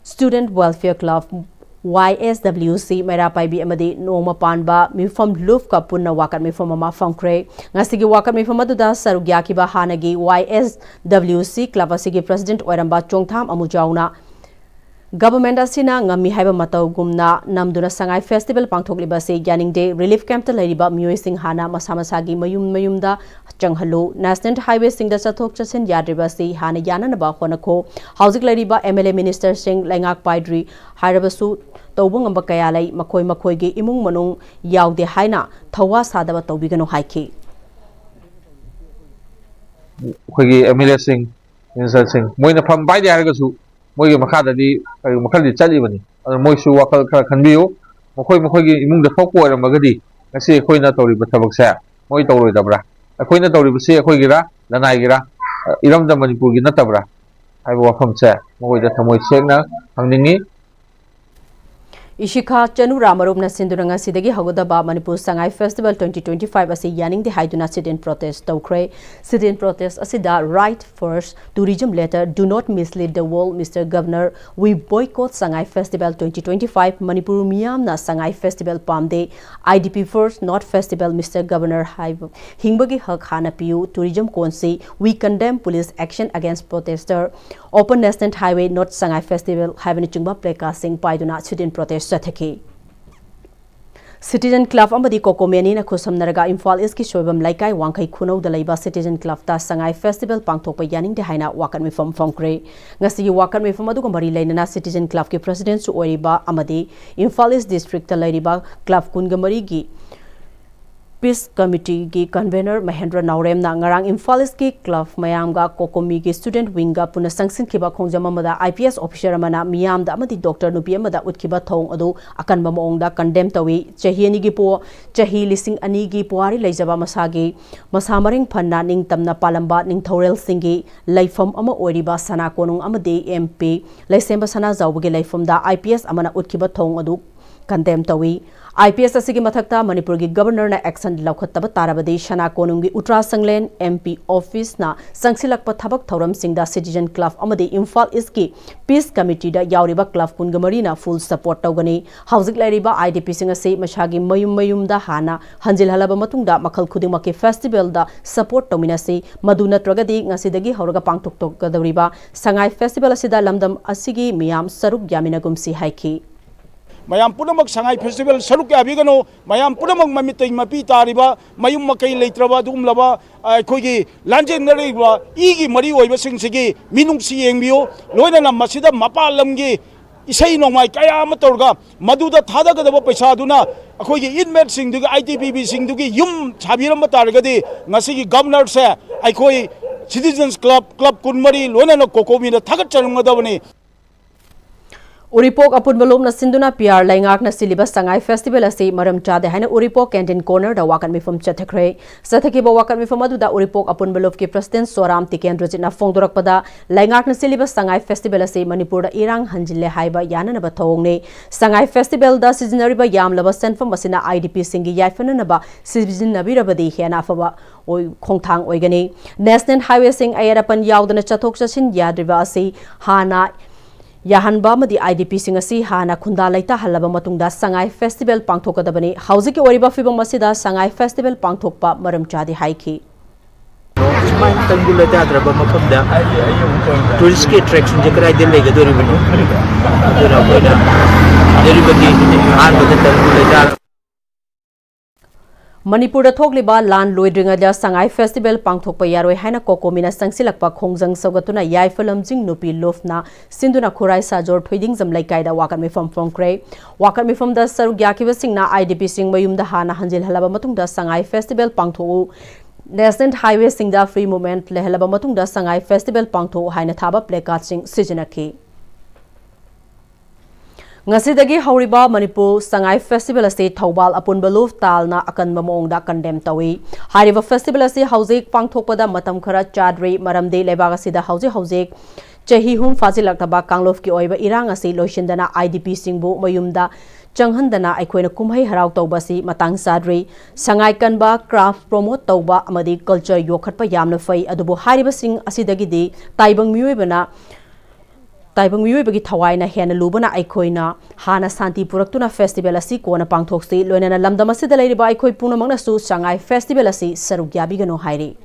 Student Welfare Club YSWC Mairapaibi amadi Noma Panba Mifam Luf ka punna wakat mifam ama famkre ngasi gi wakat mifam aduda sarugya kiba hanagi YSWC Club asigi President Oiramba Chongtham Amujauna Government asina ngami haiba matau gumna namduna Sangai Festival pangthokliba se Yaning Day Relief Camp ta lariba Miyoi Sing Hana masamasagi mayumda changhalu National Highway Sing da chathok chasin yadriba se hana yana ba khonakho Hauzik lariba MLA Minister Singh Laingak Paidri harabasu tawbung amba kaya lai makoi ge imung manung yaude haina thawa sadaba tawbigano haiki khoi MLA Singh Minister Singh moina pham bai dia harasu moigi makhadadi makhadi chali bani moisu wakal khara khanbiyo mokhoi gi imung da thokko era magadi ngasi akhoi na tori ba thabak sa moi toroi dabra akhoi na tori basi akhoi gira lanai gira iram da Manipur gi natabra hai wafam sa moi da thamoi sekna hangningi Ishika Chanu Ramarupna Sinduranga Sidagi Hagodaba Manipur Sangai Festival 2025 as a Yaning the Haiduna sit-in protest Tokre sit-in protest asida right first tourism letter do not mislead the world Mr. Governor we boycott Sangai Festival 2025 Manipur Miyamna Sangai Festival Pamde IDP first not festival Mr. Governor Hingbagi Hak Hana Piu tourism Konsi we condemn police action against protester open national highway not Sangai Festival having chungba pleka sing paiduna sit-in protest Sathaki Citizen Club amadi kokomeni na khusamnaraga Imphal East ki soibam laikai wangkhai khunau da leiba Citizen Club ta Sangai Festival pangthokpa yaning de haina wakan mifam phongkre ngasi wakan mifam adu mari leinana Citizen Club ki president su oiriba amadi Imphal East district ta leiriba club kungamari gi Peace Committee ki convener Mahendra Naurem na ngarang Imphal East ki club mayam ga kokomi ki student wing ga puna sangsin khiba khongjama mada IPS officer amana miyam da amadi doctor nupi amada utkhiba thong adu akan ba maong da condemn tawi chahiani gi po chahi lising ani gi puari leijaba masagi masamaring phanna ning tamna palamba ning thorel singi laifam ama oiriba sana konung amadi MP laisemba sana zawbugi laifam da IPS amana utkhiba thong adu condemn tawi IPS asigi mathakta Manipur gi governor na action laukhattaba tarabadi shana konungi Utra Sanglen MP office na sangsilakpa thabak thoram singda Citizen Club amadi Imphal East ki Peace Committee da yauriba club kungamari na full support tawgani hauzik lairiba IDP singa se mashagi mayum da hana hanjil halaba matungda makhal khuding makki festival da support tawmina se maduna tragadi ngasidagi hauraga pangtok tok gadawriba Sangai Festival asida lamdam asigi miyam saruk yamina gumsi haiki Mayam punamak Sangai Festival saruk ya bigano mayam punamak mamitai mapi tariba mayum makai leitraba dum laba kogi lanjen nariba igi mari oiba singsigi minung si yengbiyo loina na masida mapalamgi isai nongmai kaya matorga maduda thada gadaba paisa duna akogi inmate singdugi ITPB singdugi yum chabiram targadi ngasigi governor se aikoi Citizens Club kunmari loina na kokomi na thagat changadabani Uripok apun belum na sinduna PR laingak na silibas Sangai Festival asi maram chade haina Uripok Canteen Corner da wakan mifam chathakre sathaki ba wakan mifam adu da Uripok apun belov ki president Soram Tikendrojit na fongdorak pada laingak na silibas Sangai Festival asi Manipur da irang hanjille haiba yana na ba thongne Sangai Festival da seasonary ba yam laba senfam asina IDP singi yaifana na ba season nabi rabadi hena afaba oi khongthang oigani National Highway sing ayarapan yaudana chathok chasin yadriba asi hana Yahanba madi IDP singasi hana khunda laita halaba matungda Sangai Festival pangthokadabani hauziki oriba fibam masida Sangai Festival pangthokpa maram chadi haiki Sumain tangula dadraba mafamda tourist ki attraction je krai dil lega dori bani adura boina deribadi an bada tangula dar Manipur da thokliba lan loidringa da Sangai Festival pangthokpa yaroi haina kokomina sangsilakpa khongjang sogatuna yaifalam jing nupi lofna sinduna khurai sajor thoiding jamlai kaida wakan mifam phongkre wakan mifam da saruk yakiba singna IDP sing mayum da hana hanjil halaba matungda Sangai Festival pangtho National Highway singda free movement lehalaba matungda Sangai Festival pangtho haina thaba placard sing sijinaki Ngasidagi hauriba Manipur Sangai Festival ase Thobal apun baluf talna akan mamong da condemn tawi hariba festival ase haujik pangthokpada matam khara chadri maramde lebaga sida haujik chahi hum fazilaktaba kanglof ki oiba irang ase loishindana IDP singbu mayumda changhandana aikoina kumhai harau tawbasi matang sadri Sangai kanba craft promote tawba amadi culture yokhatpa yamna fai adubu hariba sing asidagi di taibang miyoibana Taibang miyoibagi thawaina hena lubana aikoina hana santi purakuna festival asi kona pangthoksi loinana lamdam asida leiriba aikoi punamangna su Sangai Festival asi sarugyabi hairi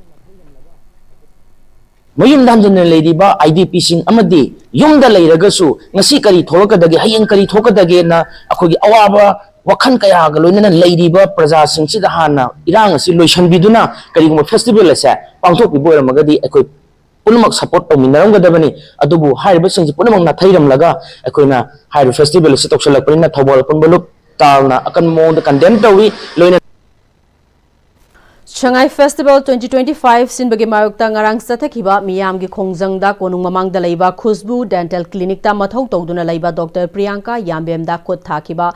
mayum danjana leiriba IDP sing amadi yumda leiragasu ngasi kari thokadagi hayeng kari thokadagi na akogi awaba wakhan kaya ga loinana leiriba praja sing sida hana irang asi loishanbiduna kari guma festival asa pangthokbi boiramagadi aikoi punamak support tawminaram gadabani adubu hariba singsi punamak na thairam laga akoina hairu festival se toksalakpani na thobal punbalup talna akan mong da condemn tawi loina Sangai Festival 2025 sinbagi mayokta ngarang sathakiba miyam gi khongjangda konung mamang da leiba Khushbu Dental Clinic ta mathau tawduna leiba Dr Priyanka Yambem da khot thakiba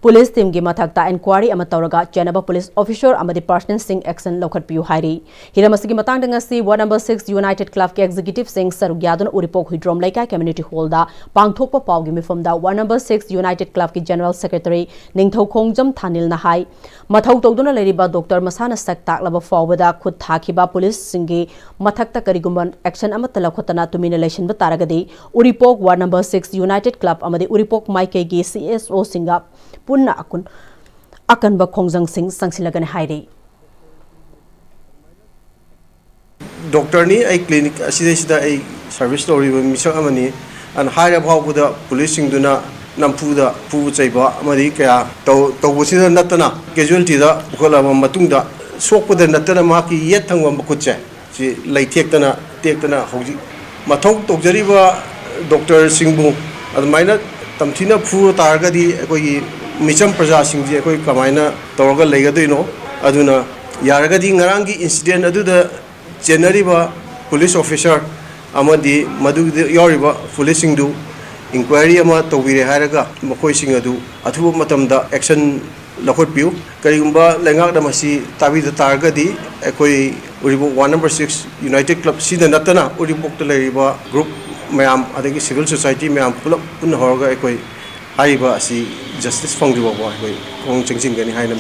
police team की मथक्ता inquiry अमा तौरगा चेनबा police officer अमदी personal सिंग action लौखटपियु हाइरी हिरमसगी मतंग ngasi ward number 6 united club के एग्जीक्यूटिव सिंग सरुग्यादन उरिपोक हुइड्रोम लेका कम्युनिटी हॉल दा पांगथोकपा पावगी मिफमदा वार्ड नंबर 6 यूनाइटेड क्लब की जनरल सेक्रेटरी निंगथौ खोंगजम थानिल ना हाई मथौ तौदुना लेरिबा डॉक्टर मसाना सक ताकलबा फावबदा खुद थाखिबा पुलिस सिंगी मथक्ता करिगुमन एक्शन अमत लखोतना तुमिना लेशन बतारगदी Uripok ward number 6 united club अमदी उरिपोक माइके की CSO सिंगा पुन्ना अकनबा खोंगजंग सिंग संगसिलगने हाइरी डॉक्टर नि आई क्लिनिक असिदा आई सर्विस तौरिबा मिसक अमनी अन हाइरा फावबदा पुलिस सिंगदुना नमफुदा फु चैबा अमदी कया तौबसिदा नतना कैजुअलिटी दा बुखलाबा मतुंगदा सोकपदा नतना माकी येत थंगवा मकुचे सि लैथेक्तना टेक्तना हौजि मथौ तौजरिबा डॉक्टर सिंगबु अदमाइना तमथिना फु तारगदी अकोई मिचम प्रजा सिंगजे अकोई कमाइना तौरगा लेगदइनो अदुना यारगदी ngarang gi incident aduda generiba police officer amadi madugde yoriba police singdu inquiry ama tawire haraga makoi sing adu athuba matamda action lakhotpiu karigumba lengak da masi tabida targadi akoi uribo 1 number 6 united club sida natana uribok ta leriba group mayam adagi civil society mayam pulap pun horga akoi haiba asi justice fangdiwa wa akoi kong chingching gani haina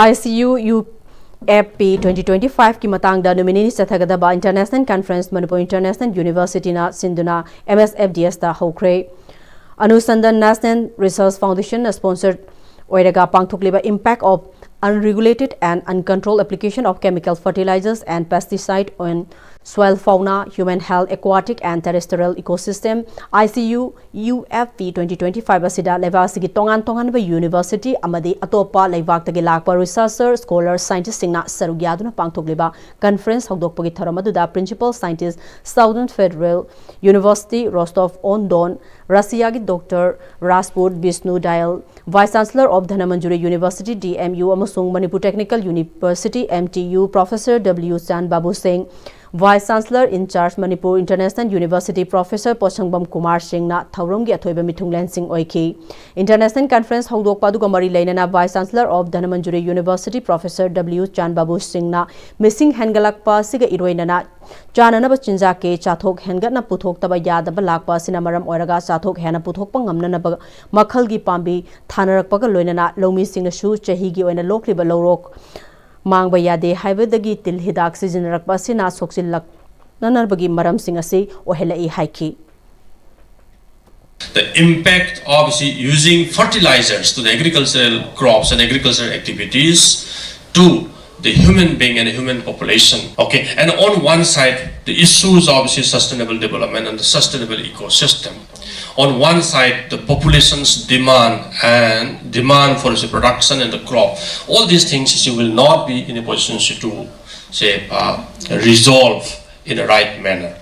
ICU UFP 2025 की मतंगदा nominee सथगदबा international conference Manipur international university ना सिंधुना MSFDS ता होख्रे अनुसंधान national research foundation sponsored ओइरगा पांगथोकलिबा impact of unregulated and uncontrolled application of chemical fertilizers and pesticide on soil fauna, human health, aquatic and terrestrial ecosystem. ICU UFP 2025 asida levasigi tongan ba university amadi atopa leivak tagi lakpa researcher, scholar, scientist singna sarugyaduna pangthogliba conference hongdokpagi tharamadda principal scientist Southern Federal University Rostov-on-Don, Russia ki Dr. Rasput Vishnu Dial, Vice Chancellor of Dhanamanjuri University DMU amasung Manipur Technical University MTU Professor W. Chan Babu Singh, Vice Chancellor in charge Manipur International University Professor Poshangbam Kumar Singh na Thauromgi athoiba mithunglen Singh oiki. International Conference hongdokpa aduga mari leinana Vice Chancellor of Dhanamanjuri University Professor W. Chan Babu Singh na missing hengalakpa siga iroinana चाननब चिंजा के चाथोक हेनगतना पुथोक्तब यादब लाकपा सिना मरम ओरगा चाथोक हेना पुथोकप ngamnanab मखल की पांबी थानरकपग लोइनना लौमी सिंगसु चही की ओइना लोकलिब लौरोक मांगबा यादे हाइबदगी तिल हिदाक सिजनरकपा सिना सोक्सिलक ननरबगी मरम सिंगसि ओहेलाई हाइकी. The impact of using fertilizers to the agricultural crops and agricultural activities to the human being and the human population. Okay, and on one side, the issues of sustainable development and the sustainable ecosystem. On one side, the population's demand for production and the crop. All these things you will not be in a position to resolve in the right manner.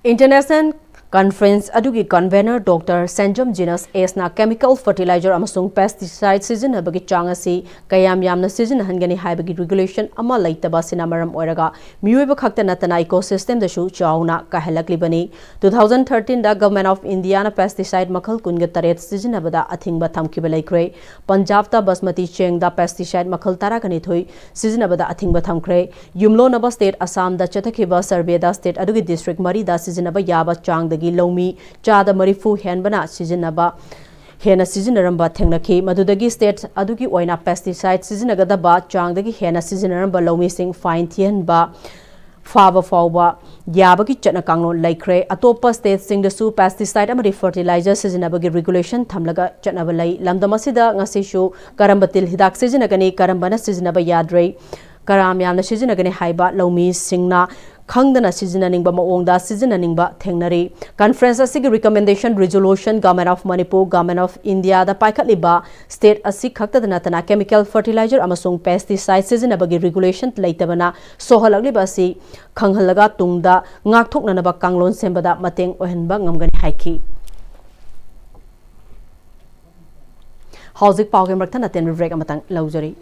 International Conference adugi convener Dr. Sanjam Jinas S na chemical fertilizer amasung pesticide season abagi changasi kayam yamna season hangani haibagi regulation ama laitaba sinamaram oiraga miyoiba khakta natana ecosystem da shu chauna kahalakli bani 2013 da government of India na pesticide makhal kunga taret season abada athingba thamkiba laikre Punjab ta basmati cheng da pesticide makhal tara kani thoi season abada athingba thamkre Yumlo naba state Assam da chatakhiba survey da state adugi district mari da season aba yaba chang da Lomi Chada Marifu Henbana Sizinaba Hena Sizinaramba Tengnaki Madudagi State Adugi Oina pesticide Sizinagadaba Changdagi Hena Sizinaramba Lomi Sing Fine Tienba Fava Fauba Yabaki Chatnakangno Laikre Atopa State Sing the Su pesticide Amari fertilizer Sizinabagi regulation Tamlaga Chatnabalai Lamdamasida Ngasishu Karambatil Hidak Sizinagani Karambana Sizinaba Yadre Karam Yamna Sizinagani Haiba Lomi Singna Khangdana seasoning ba maongda seasoning ba thengnari conference asigi recommendation resolution government of Manipur government of India da paikhatli ba state asi khakta natana chemical fertilizer amasung pesticide seasonabagi regulation leitabana sohalagli ba si khanghalaga tungda ngakthoknana ba kanglon sembada mateng ohenba ngamgani haiki hauzik pawgem rakthana ten break amatang laujari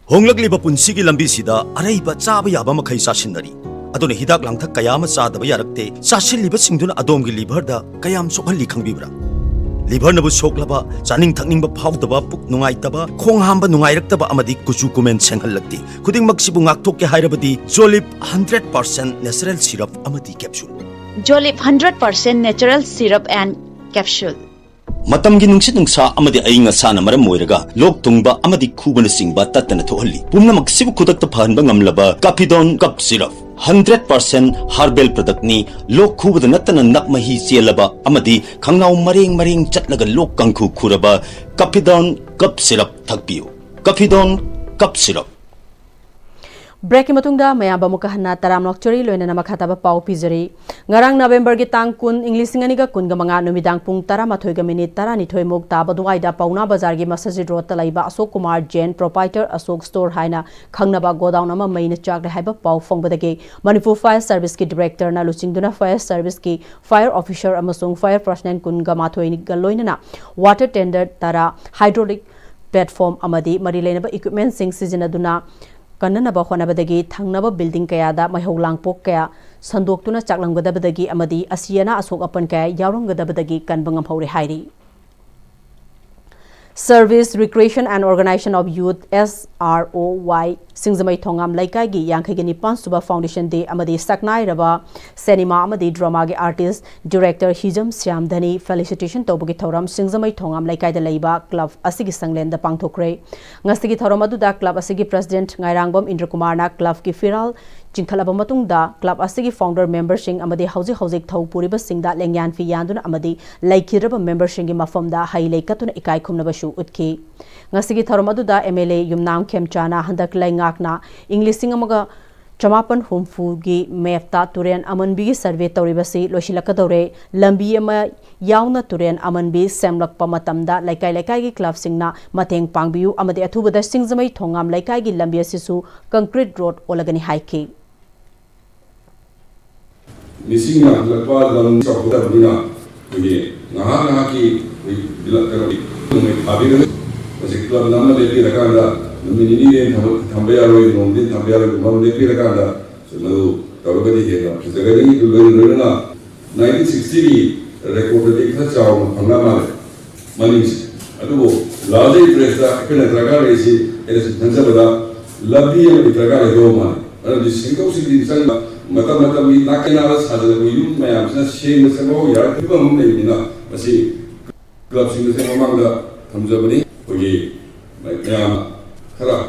honglakliba punsigi lambi sida araiba chaba yaba makhai sasinari adone hidak langthak kayama chadaba yarakte sasilliba singduna adomgi liver da kayam sokhalli khangbibra लिभरनबु सोक्लबा चानिंग थकनिंग फाउदबा पुक नुंगाइतबा खोंग हांबा नुंगाइरक्तबा अमदि कुचु कुमेन सेंहलक्ति खुदिंगमक सिबु ngakthok ke hairabadi Jolip 100% natural syrup amadi capsule Jolip 100% natural syrup and capsule मतमगी नुंगसित नुंगसा अमदि अइंग असाना मरम मोइरगा लोक तुंगबा अमदि खुबन सिंगबा तत्तना थोहल्ली पुमनमक सिबु खुदक्त फहनबा ngamlaba Capidon cup syrup 100% herbal product ni lok khubada natana nak mahi chelaba amadi khangnaw mareng chatlaga lok kangkhu khuraba Capidon cup syrup thakpiu Capidon cup syrup Break matungda mayamba mukahanna taramlok chori loina namakhataba pau pizari ngarang November gi tang kun English ngani ga kun ga manga numidang pung 13 ga minute 12 muk ta baduai da pauna bazar gi masaji road talaiba Ashok Kumar Jain proprietor Ashok store haina khangnaba godown ama maina chakle haiba pau fongbadagi Manipur Fire Service ki director na luchingduna Fire Service ki fire officer amasung fire personnel kun ga mathoi ni ga loina water tender tara hydraulic platform amadi mari leinaba equipment sing sizinaduna Kananaba Honabadagi, Tangnaba building Kayada, my whole lang pok kaya, Sandoktuna Chaklangadabadagi, Amadi, Asiana Asok upon Kaya, Yarungadabadagi, Kanbangam Hori Heidi. Service, Recreation and Organization of Youth SROY Singzamai Tongam Laikagi Yankagini Pansuba Foundation Day Amadi Saknai Raba Cinema Amadi Drama ge artist director Hijam Syam Dhani felicitation Tobugi Thoram Singzamai Tongam Laikai the Laiba Club Asigi Sanglen the Pangthokre Ngasigi Thoramadu da Club Asigi President Ngairangom Indra Kumar na Club ki Firal Chinkalaba Matungda Club Asigi founder member Sing Amadi Hauzik Thau Puriba Sing da Lengyan Fi Yanduna Amadi Laikiraba member Sing Mafam da Haile Katuna Ikai Kumnabashu Utki Ngasigi Thoramadu da MLA Yumnam Kemchana Handak Laingakna English Singamaga Chamapan Humfugi Mefta Turen Amanbi survey Toribasi Loshilakadore Lambi Ama Yauna Turen Amanbi Semlak Pamatamda Laikai Club Singna Mateng Pangbiu Amadi Atuba the Singzamai Tongam Laikai Lambia Sisu Concrete Road Olagani Haiki Nisinga lakwa dalam sahuda bina begini ngahaki bilang abis masih keluar nama depi rakanda ini tambaya roi nomdi tambaya roi nomdi depi rakanda semadu kalau kadi hera sekarang itu dulu na 1960 recorded ikut jauh pengalaman manis aduh lalu interesta kena rakanda isi nanti pada lebih yang diterangkan itu mana ada di singkau sih di sana mata mi nakena sahaja itu macam saya sih macam ya itu memang ini na masih klub sini saya memang dah tamza beri pergi macam kerap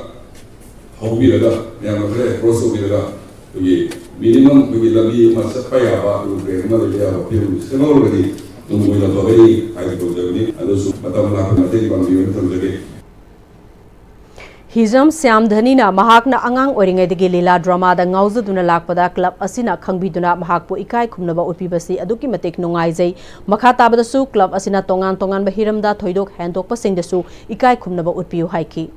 hobi lega yang macam crossover lega pergi minimum pergi lagi masa payah apa tu pergi mana dia apa pergi semua orang pergi tunggu yang tu beri hari tu jadi ada mata mana mata di bangsa itu terjadi Hijam Syam Dhanina Mahakna Angang Oringedigi Lila Drama da Ngauzaduna Lakpada Club Asina Khangbiduna Mahakpu Ikai Khumnaba Utpibasi Aduki Matik Nungaizai Makhatabadasu Club Asina Tongan Bahiramda Thoidok Handok Pasingdasu Ikai Khumnaba Utpiu Haiki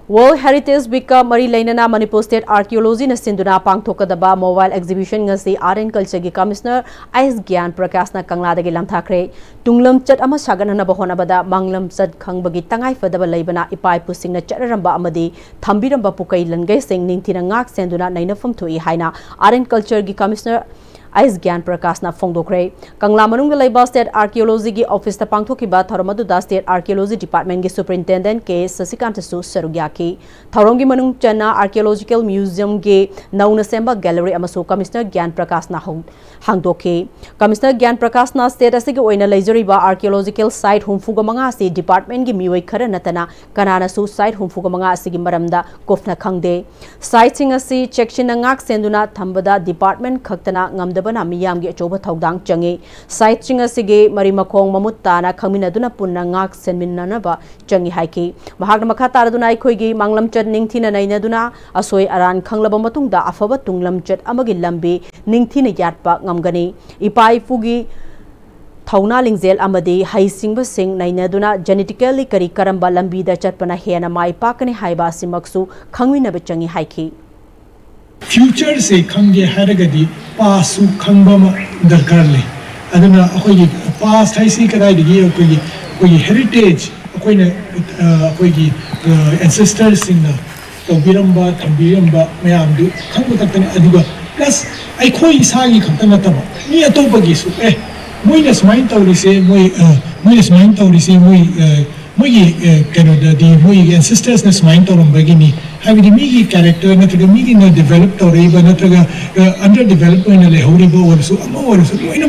World Heritage Week ka Mari Lainana Manipur State Archaeology na Sinduna Pangthokadaba Mobile Exhibition ngasi Art and Culture gi Commissioner IS Gyan Prakash na Kangladagi lamthakre Tunglam chat ama saganana bahonabada Manglam chat khangbagi tangai fadaba leibana ipai pusing na chararamba amadi thambiramba pukai langai sing ningthina ngak senduna nainafam thui haina Art and Culture gi Commissioner IS Gyan Prakash na Fongdokre Kangla Manungga Laiba State Archaeology gi Office ta Pangthokiba Tharamadu da State Archaeology Department gi Superintendent K Sasikanta su Sarugyaki Tharongi Manung Chana Archaeological Museum gi Nauna Semba Gallery amasu Commissioner Gyan Prakash na hangdoke Commissioner Gyan Prakash na State asigi oina leijoriba archaeological site humfuga manga si department gi miwai khara natana kanana su site humfuga manga asigi maramda kofna khangde site sing asi section ngak senduna thambada department khaktana ngamda bana miyam gi choba thaudang changi site sing asigi mari makhong mamutta na khaminaduna punna ngak senminna ba changi haiki mahagna makha taraduna ikhoi gi manglam chat ningthina nainaduna asoi aran khanglaba matungda afaba tunglam chat amagi lambi ningthina yatpa ngamgani ipai fugi Thauna Lingzel Amadi Hai Singba Singh Nainaduna genetically Kari Karamba Lambi da Chatpana Hena Mai Pakani Haiba Simaksu Khangwina Bachangi Haiki Future se Khange Haragadi Pasu Khangbama Darkarle Adana Akoyi past Haisi Kadagi Akoyi heritage Akoyi ancestors in the Biramba Tambiramba Mayamdu Khangbatani Adiba plus Aikoi Sagi Katanatama Ni Atopagi मोइना स्माइन तौरिसे मोइना स्माइन तौरिसे मोई कनोददी मोई ancestors ने स्माइन तौरंबगिनी हाबिदि मिगी कैरेक्टर नत्रगा मिगी न डेवलप तौरेबा नत्रगा अंडर डेवलप ओइना लेहौरिबा ओरसु अमा ओरसु लोइना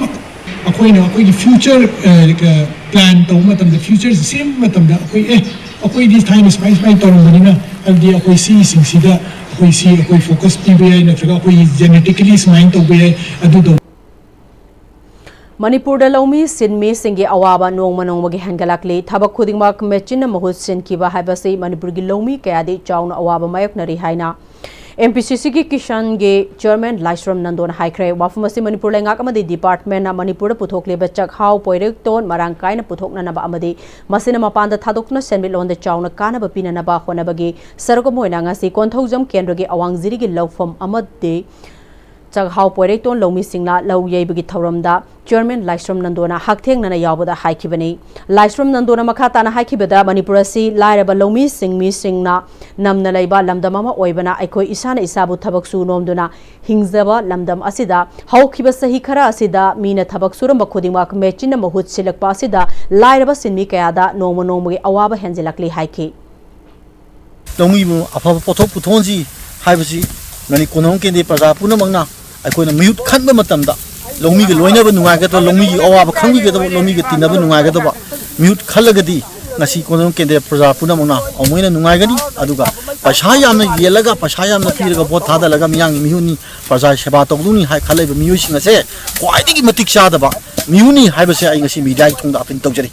अखोइना अखोइगी फ्यूचर प्लान तौ मतम द फ्यूचर सेम मतम द अखोइ अखोइ दिस टाइम स्माइन तौरंबनिना हल्दी अखोइ सी सिंगसिदा अखोइ सी अखोइ फोकस पिबे नत्रगा अखोइ जेनेटिकली स्माइन तौबे अदुदो Manipur da lomi sinmi singi awaba nongma nongmagi hangalakli thabak khudingmak mechin mahut sinkiba haibasi Manipur gi lomi kayadi chauna awaba mayoknari haina MPCC ki Kishan ge Chairman Laisram Nandon haikre wafumasi Manipur lengak amadi department na Manipur puthokle bachak haw poirek ton marang kaina puthokna naba amadi masina mapanda thadokna senmilon de chauna kana ba pina naba khonabagi sargo moina ngasi konthaujam kendra ge awangjiri gi lawfam amade Chaghaw Poireton Lomi Singla Low Yabigi Tauramda, Chairman Laisram Nandona, Hakteng Nana Yabada Haikibani, Laisram Nandona Makatana Haikibada, Manipurasi, Lairaba Lomi Sing Mi Singna, Namnalaiba, Lamdamama Oibana, Eko Isana Isabu Tabaksu Nomduna, Hingzaba, Lamdam Asida, How Kibasa Hikara Asida, Mina Tabaksuram Bakudimak, Mechina Mahut Silak Pasida, Lairaba Sinmikayada, Nomo Nomi, Awaba Henzilakli Haiki. Lomi Apa Poto Putonji, Hibasi, Nani Konong Kendi Praza Punamana. अखोना mute खनब मतमदा लोमी के लोइनब नुंगागत लोमी की अवाब खंगी लोमी के तिनब नुंगागत म्यूट खलगदी ngasi kono kende praja punamona omoina nungaigani aduga pasha yamna yelaga pasha yamna piraga bot thada laga miyang mihuni praja seba togduni hai khalaiba miyusing ase kwaidigi matik chadaba mihuni haibase ai ngasi media thungda apin tawjari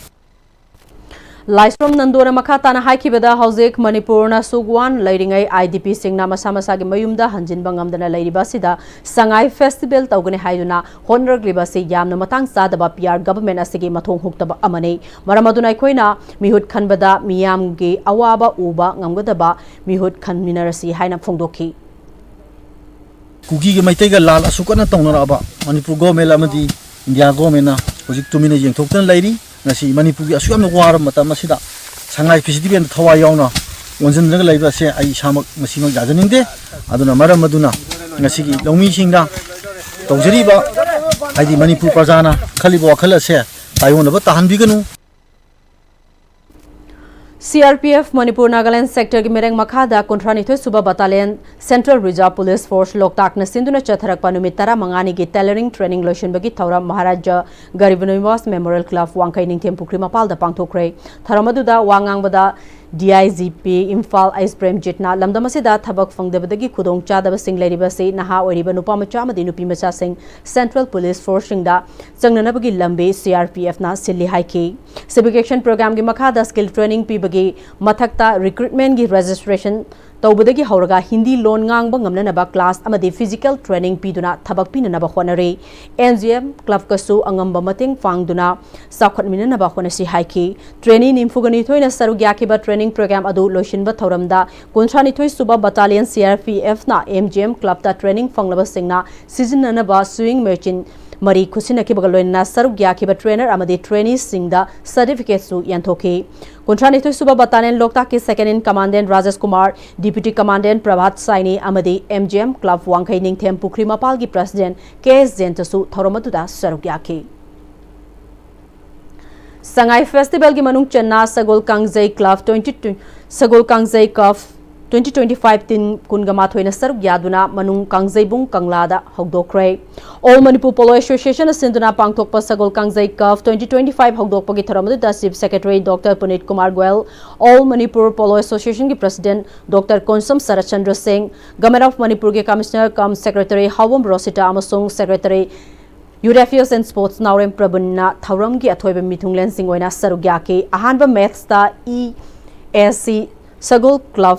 Laisram Nandona Makatana Haikibada Hauzik Manipurna Sugwan Lighting IDP Singna Masamasagi Mayumda Hanjin Bangamdana Lady Basida Sangai Festival Togani Haiduna Honor Glibasi Yamna Matang Sadaba PR government Asigi Matong Huktaba Amane Maramaduna Koina Mihut Kanbada Miyamgi Awaba Uba Ngamgadaba Mihut Kanminarasi Haina Fongdoki Kugi Maitega Lal Asukana Tonaraba Manipur Gomel Amadi India Gomena Hojik Tumina Yang Toktan Lady Nasi Manipur asam na waram mata masida sangai festival na thawa yauna wonjin na laiba se ai samak masima jajaning de aduna maram maduna ngasi gi lomi singda tawjari ba ai Manipur prajana khaliba wakhala se tayona ba tahanbiganu CRPF Manipur Nagaland sector ki mereng makhada kontranithoi suba battalion Central Reserve Police Force Loktak na sinduna chatharak panumit tara mangani gi tailoring training lotion bagi thauram Maharaja Garibaniwas Memorial Club Wangkai Ningthem Pukri Mapal da pangthokre tharamadu wangang bada DIGP Imphal Ice Prem Jitna Lamdamasida Thabak Fangdabadagi Kudong Chadaba Singh Leribasi Naha Oriba Nupamacha Madi Nupi Macha Singh Central Police Force Singda Changnanabagi Lambe CRPF na Silli Haiki Civic Action Program gi Makhada skill training pibagi mathakta recruitment gi registration Taubadagi Hauraga Hindi loan ngang ngamnanaba class amadi physical training piduna thabak pinanaba khonare NGM club kasu angamba mating fangduna sakhot minanaba khonasi haiki training nimfugani thoina sarugya kiba training program adu loishinba thauramda kunchani thoi suba battalion CRPF na MGM club ta training fanglaba singna seasonanaba swing merchant Mari Kusina Kibagaloina Sarugya Kiba trainer Amadi trainees Singda certificates to Yantoki. Contrani to Suba Battalion Loktaki second in commandant Rajas Kumar, Deputy Commandant Prabhat Saini Amadi MGM Club Wangkai Ningthem Pukri Mapalgi President KS Zentasu Thoromatuda Sarugyaki. Sangai Festival Gi Manung Chenna Sagol Kangzai Club 22 Sagol Kangzai Cup 2025 tin kungama thoina saruk yaduna manung kangjai-bung kanglada hogdokre All Manipur Polo Association sinduna pangthokpa Sagol Kangjai Cup 2025 hogdokpagi tharamadu da Chief Secretary Dr. Punit Kumar Goel All Manipur Polo Association ki President Dr. Konsam Sarachandra Singh Government of Manipur ki Commissioner cum Secretary Hawam Rosita amasung Secretary Youth Affairs and Sports Naurem Prabunna Thauramgi athoiba mithunglen sing oina sarugyaki ahanba maths ta ESC Sagol Club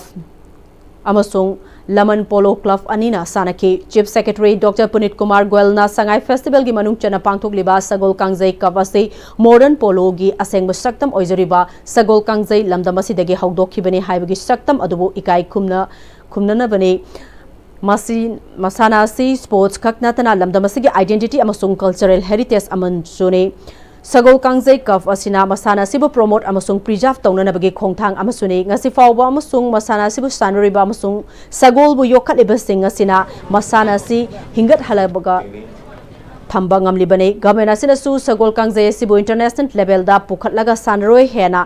Amasung Laman Polo Club Anina Sanaki Chief Secretary Dr. Punit Kumar Goel na Sangai Festival gi manung chana pangthok liba Sagol Kangjai Cup ase modern polo gi aseng saktam oizariba Sagol Kangjai lamdamasi dagi hawdokhibani haibagi saktam adubu ikai khumna bani Masi masana si sports kaknatana lamdamasi gi identity amasung cultural heritage amanjone Sagol Kangjai Cup asina masana sibu promote amasung preserve tawna bagi khongthang amasuni ngasi fawba amasung masana sibu sanuriba amasung sagol bu yokhat ibasing asina masana si hingat halabaga thamba ngamlibani government asina su sagol kangjay sibu international level da pukhatlaga sanroi hena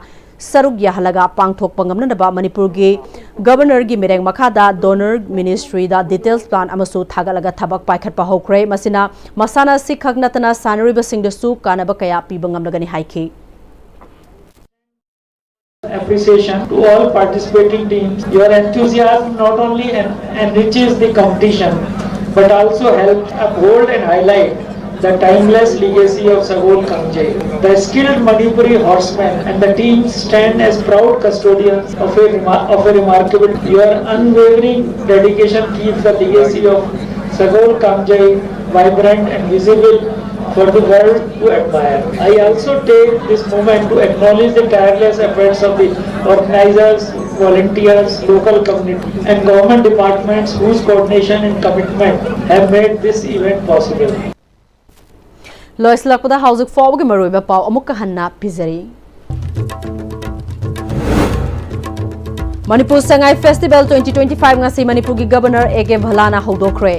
saruk yahalaga pangthok pangamnaba Manipur gi governor gi mireng makhada donor ministry da details plan amasu thagalaga thabak paikhat pa hokre masina masana sikhak natana sanri basing da su kanaba kaya pibangamlagani haiki. Appreciation to all participating teams. Your enthusiasm not only enriches the competition but also helps uphold and highlight the timeless legacy of Sagol Kangjay. The skilled Manipuri horsemen and the teams stand as proud custodians of a remarkable. Your unwavering dedication keeps the legacy of Sagol Kangjay vibrant and visible for the world to admire. I also take this moment to acknowledge the tireless efforts of the organizers, volunteers, local community and government departments whose coordination and commitment have made this event possible. Lois lakpada housing forward maruiba pau amukka hanna pizari. Manipur Sangai Festival 2025 ngasi Manipur gi Governor A.K. Bhalana hodokre.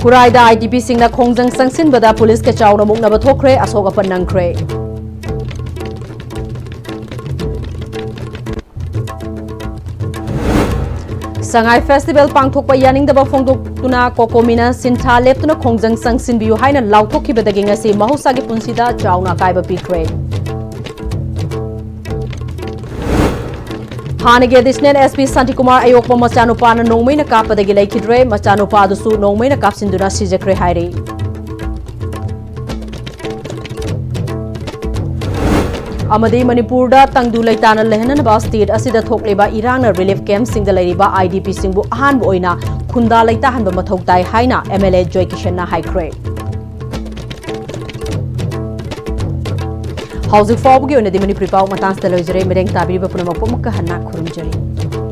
Kuraida IDP singna khongjang sangsin bada police ke chawna mukna ba thokre asoga panangkre. Sangai Festival pangthok pa yaning daba phongdok tuna kokomina sintha leptuna khongjang sangsin biu haina lauthokhi badagi ngasi mahusa gi punsida chawna kaiba pikre. Hanige Additional SP Santikumar Ayokpa Machanupa na nongmay na kapadagi laikidre Machanupa adusu nongmay na kapsinduna sijakre hairi. Amadi Manipur da tangdu laitana lehna ba state asida thokleba irangna relief camp singda lairiba IDP singbu ahanbu oina khunda laita hanba mathok tai haina MLA Joy Kishan na haikre. Housing Forward gi onadi Manipur pau matang staloizre mereng tabiri ba punama pomukka hanna khurumjari.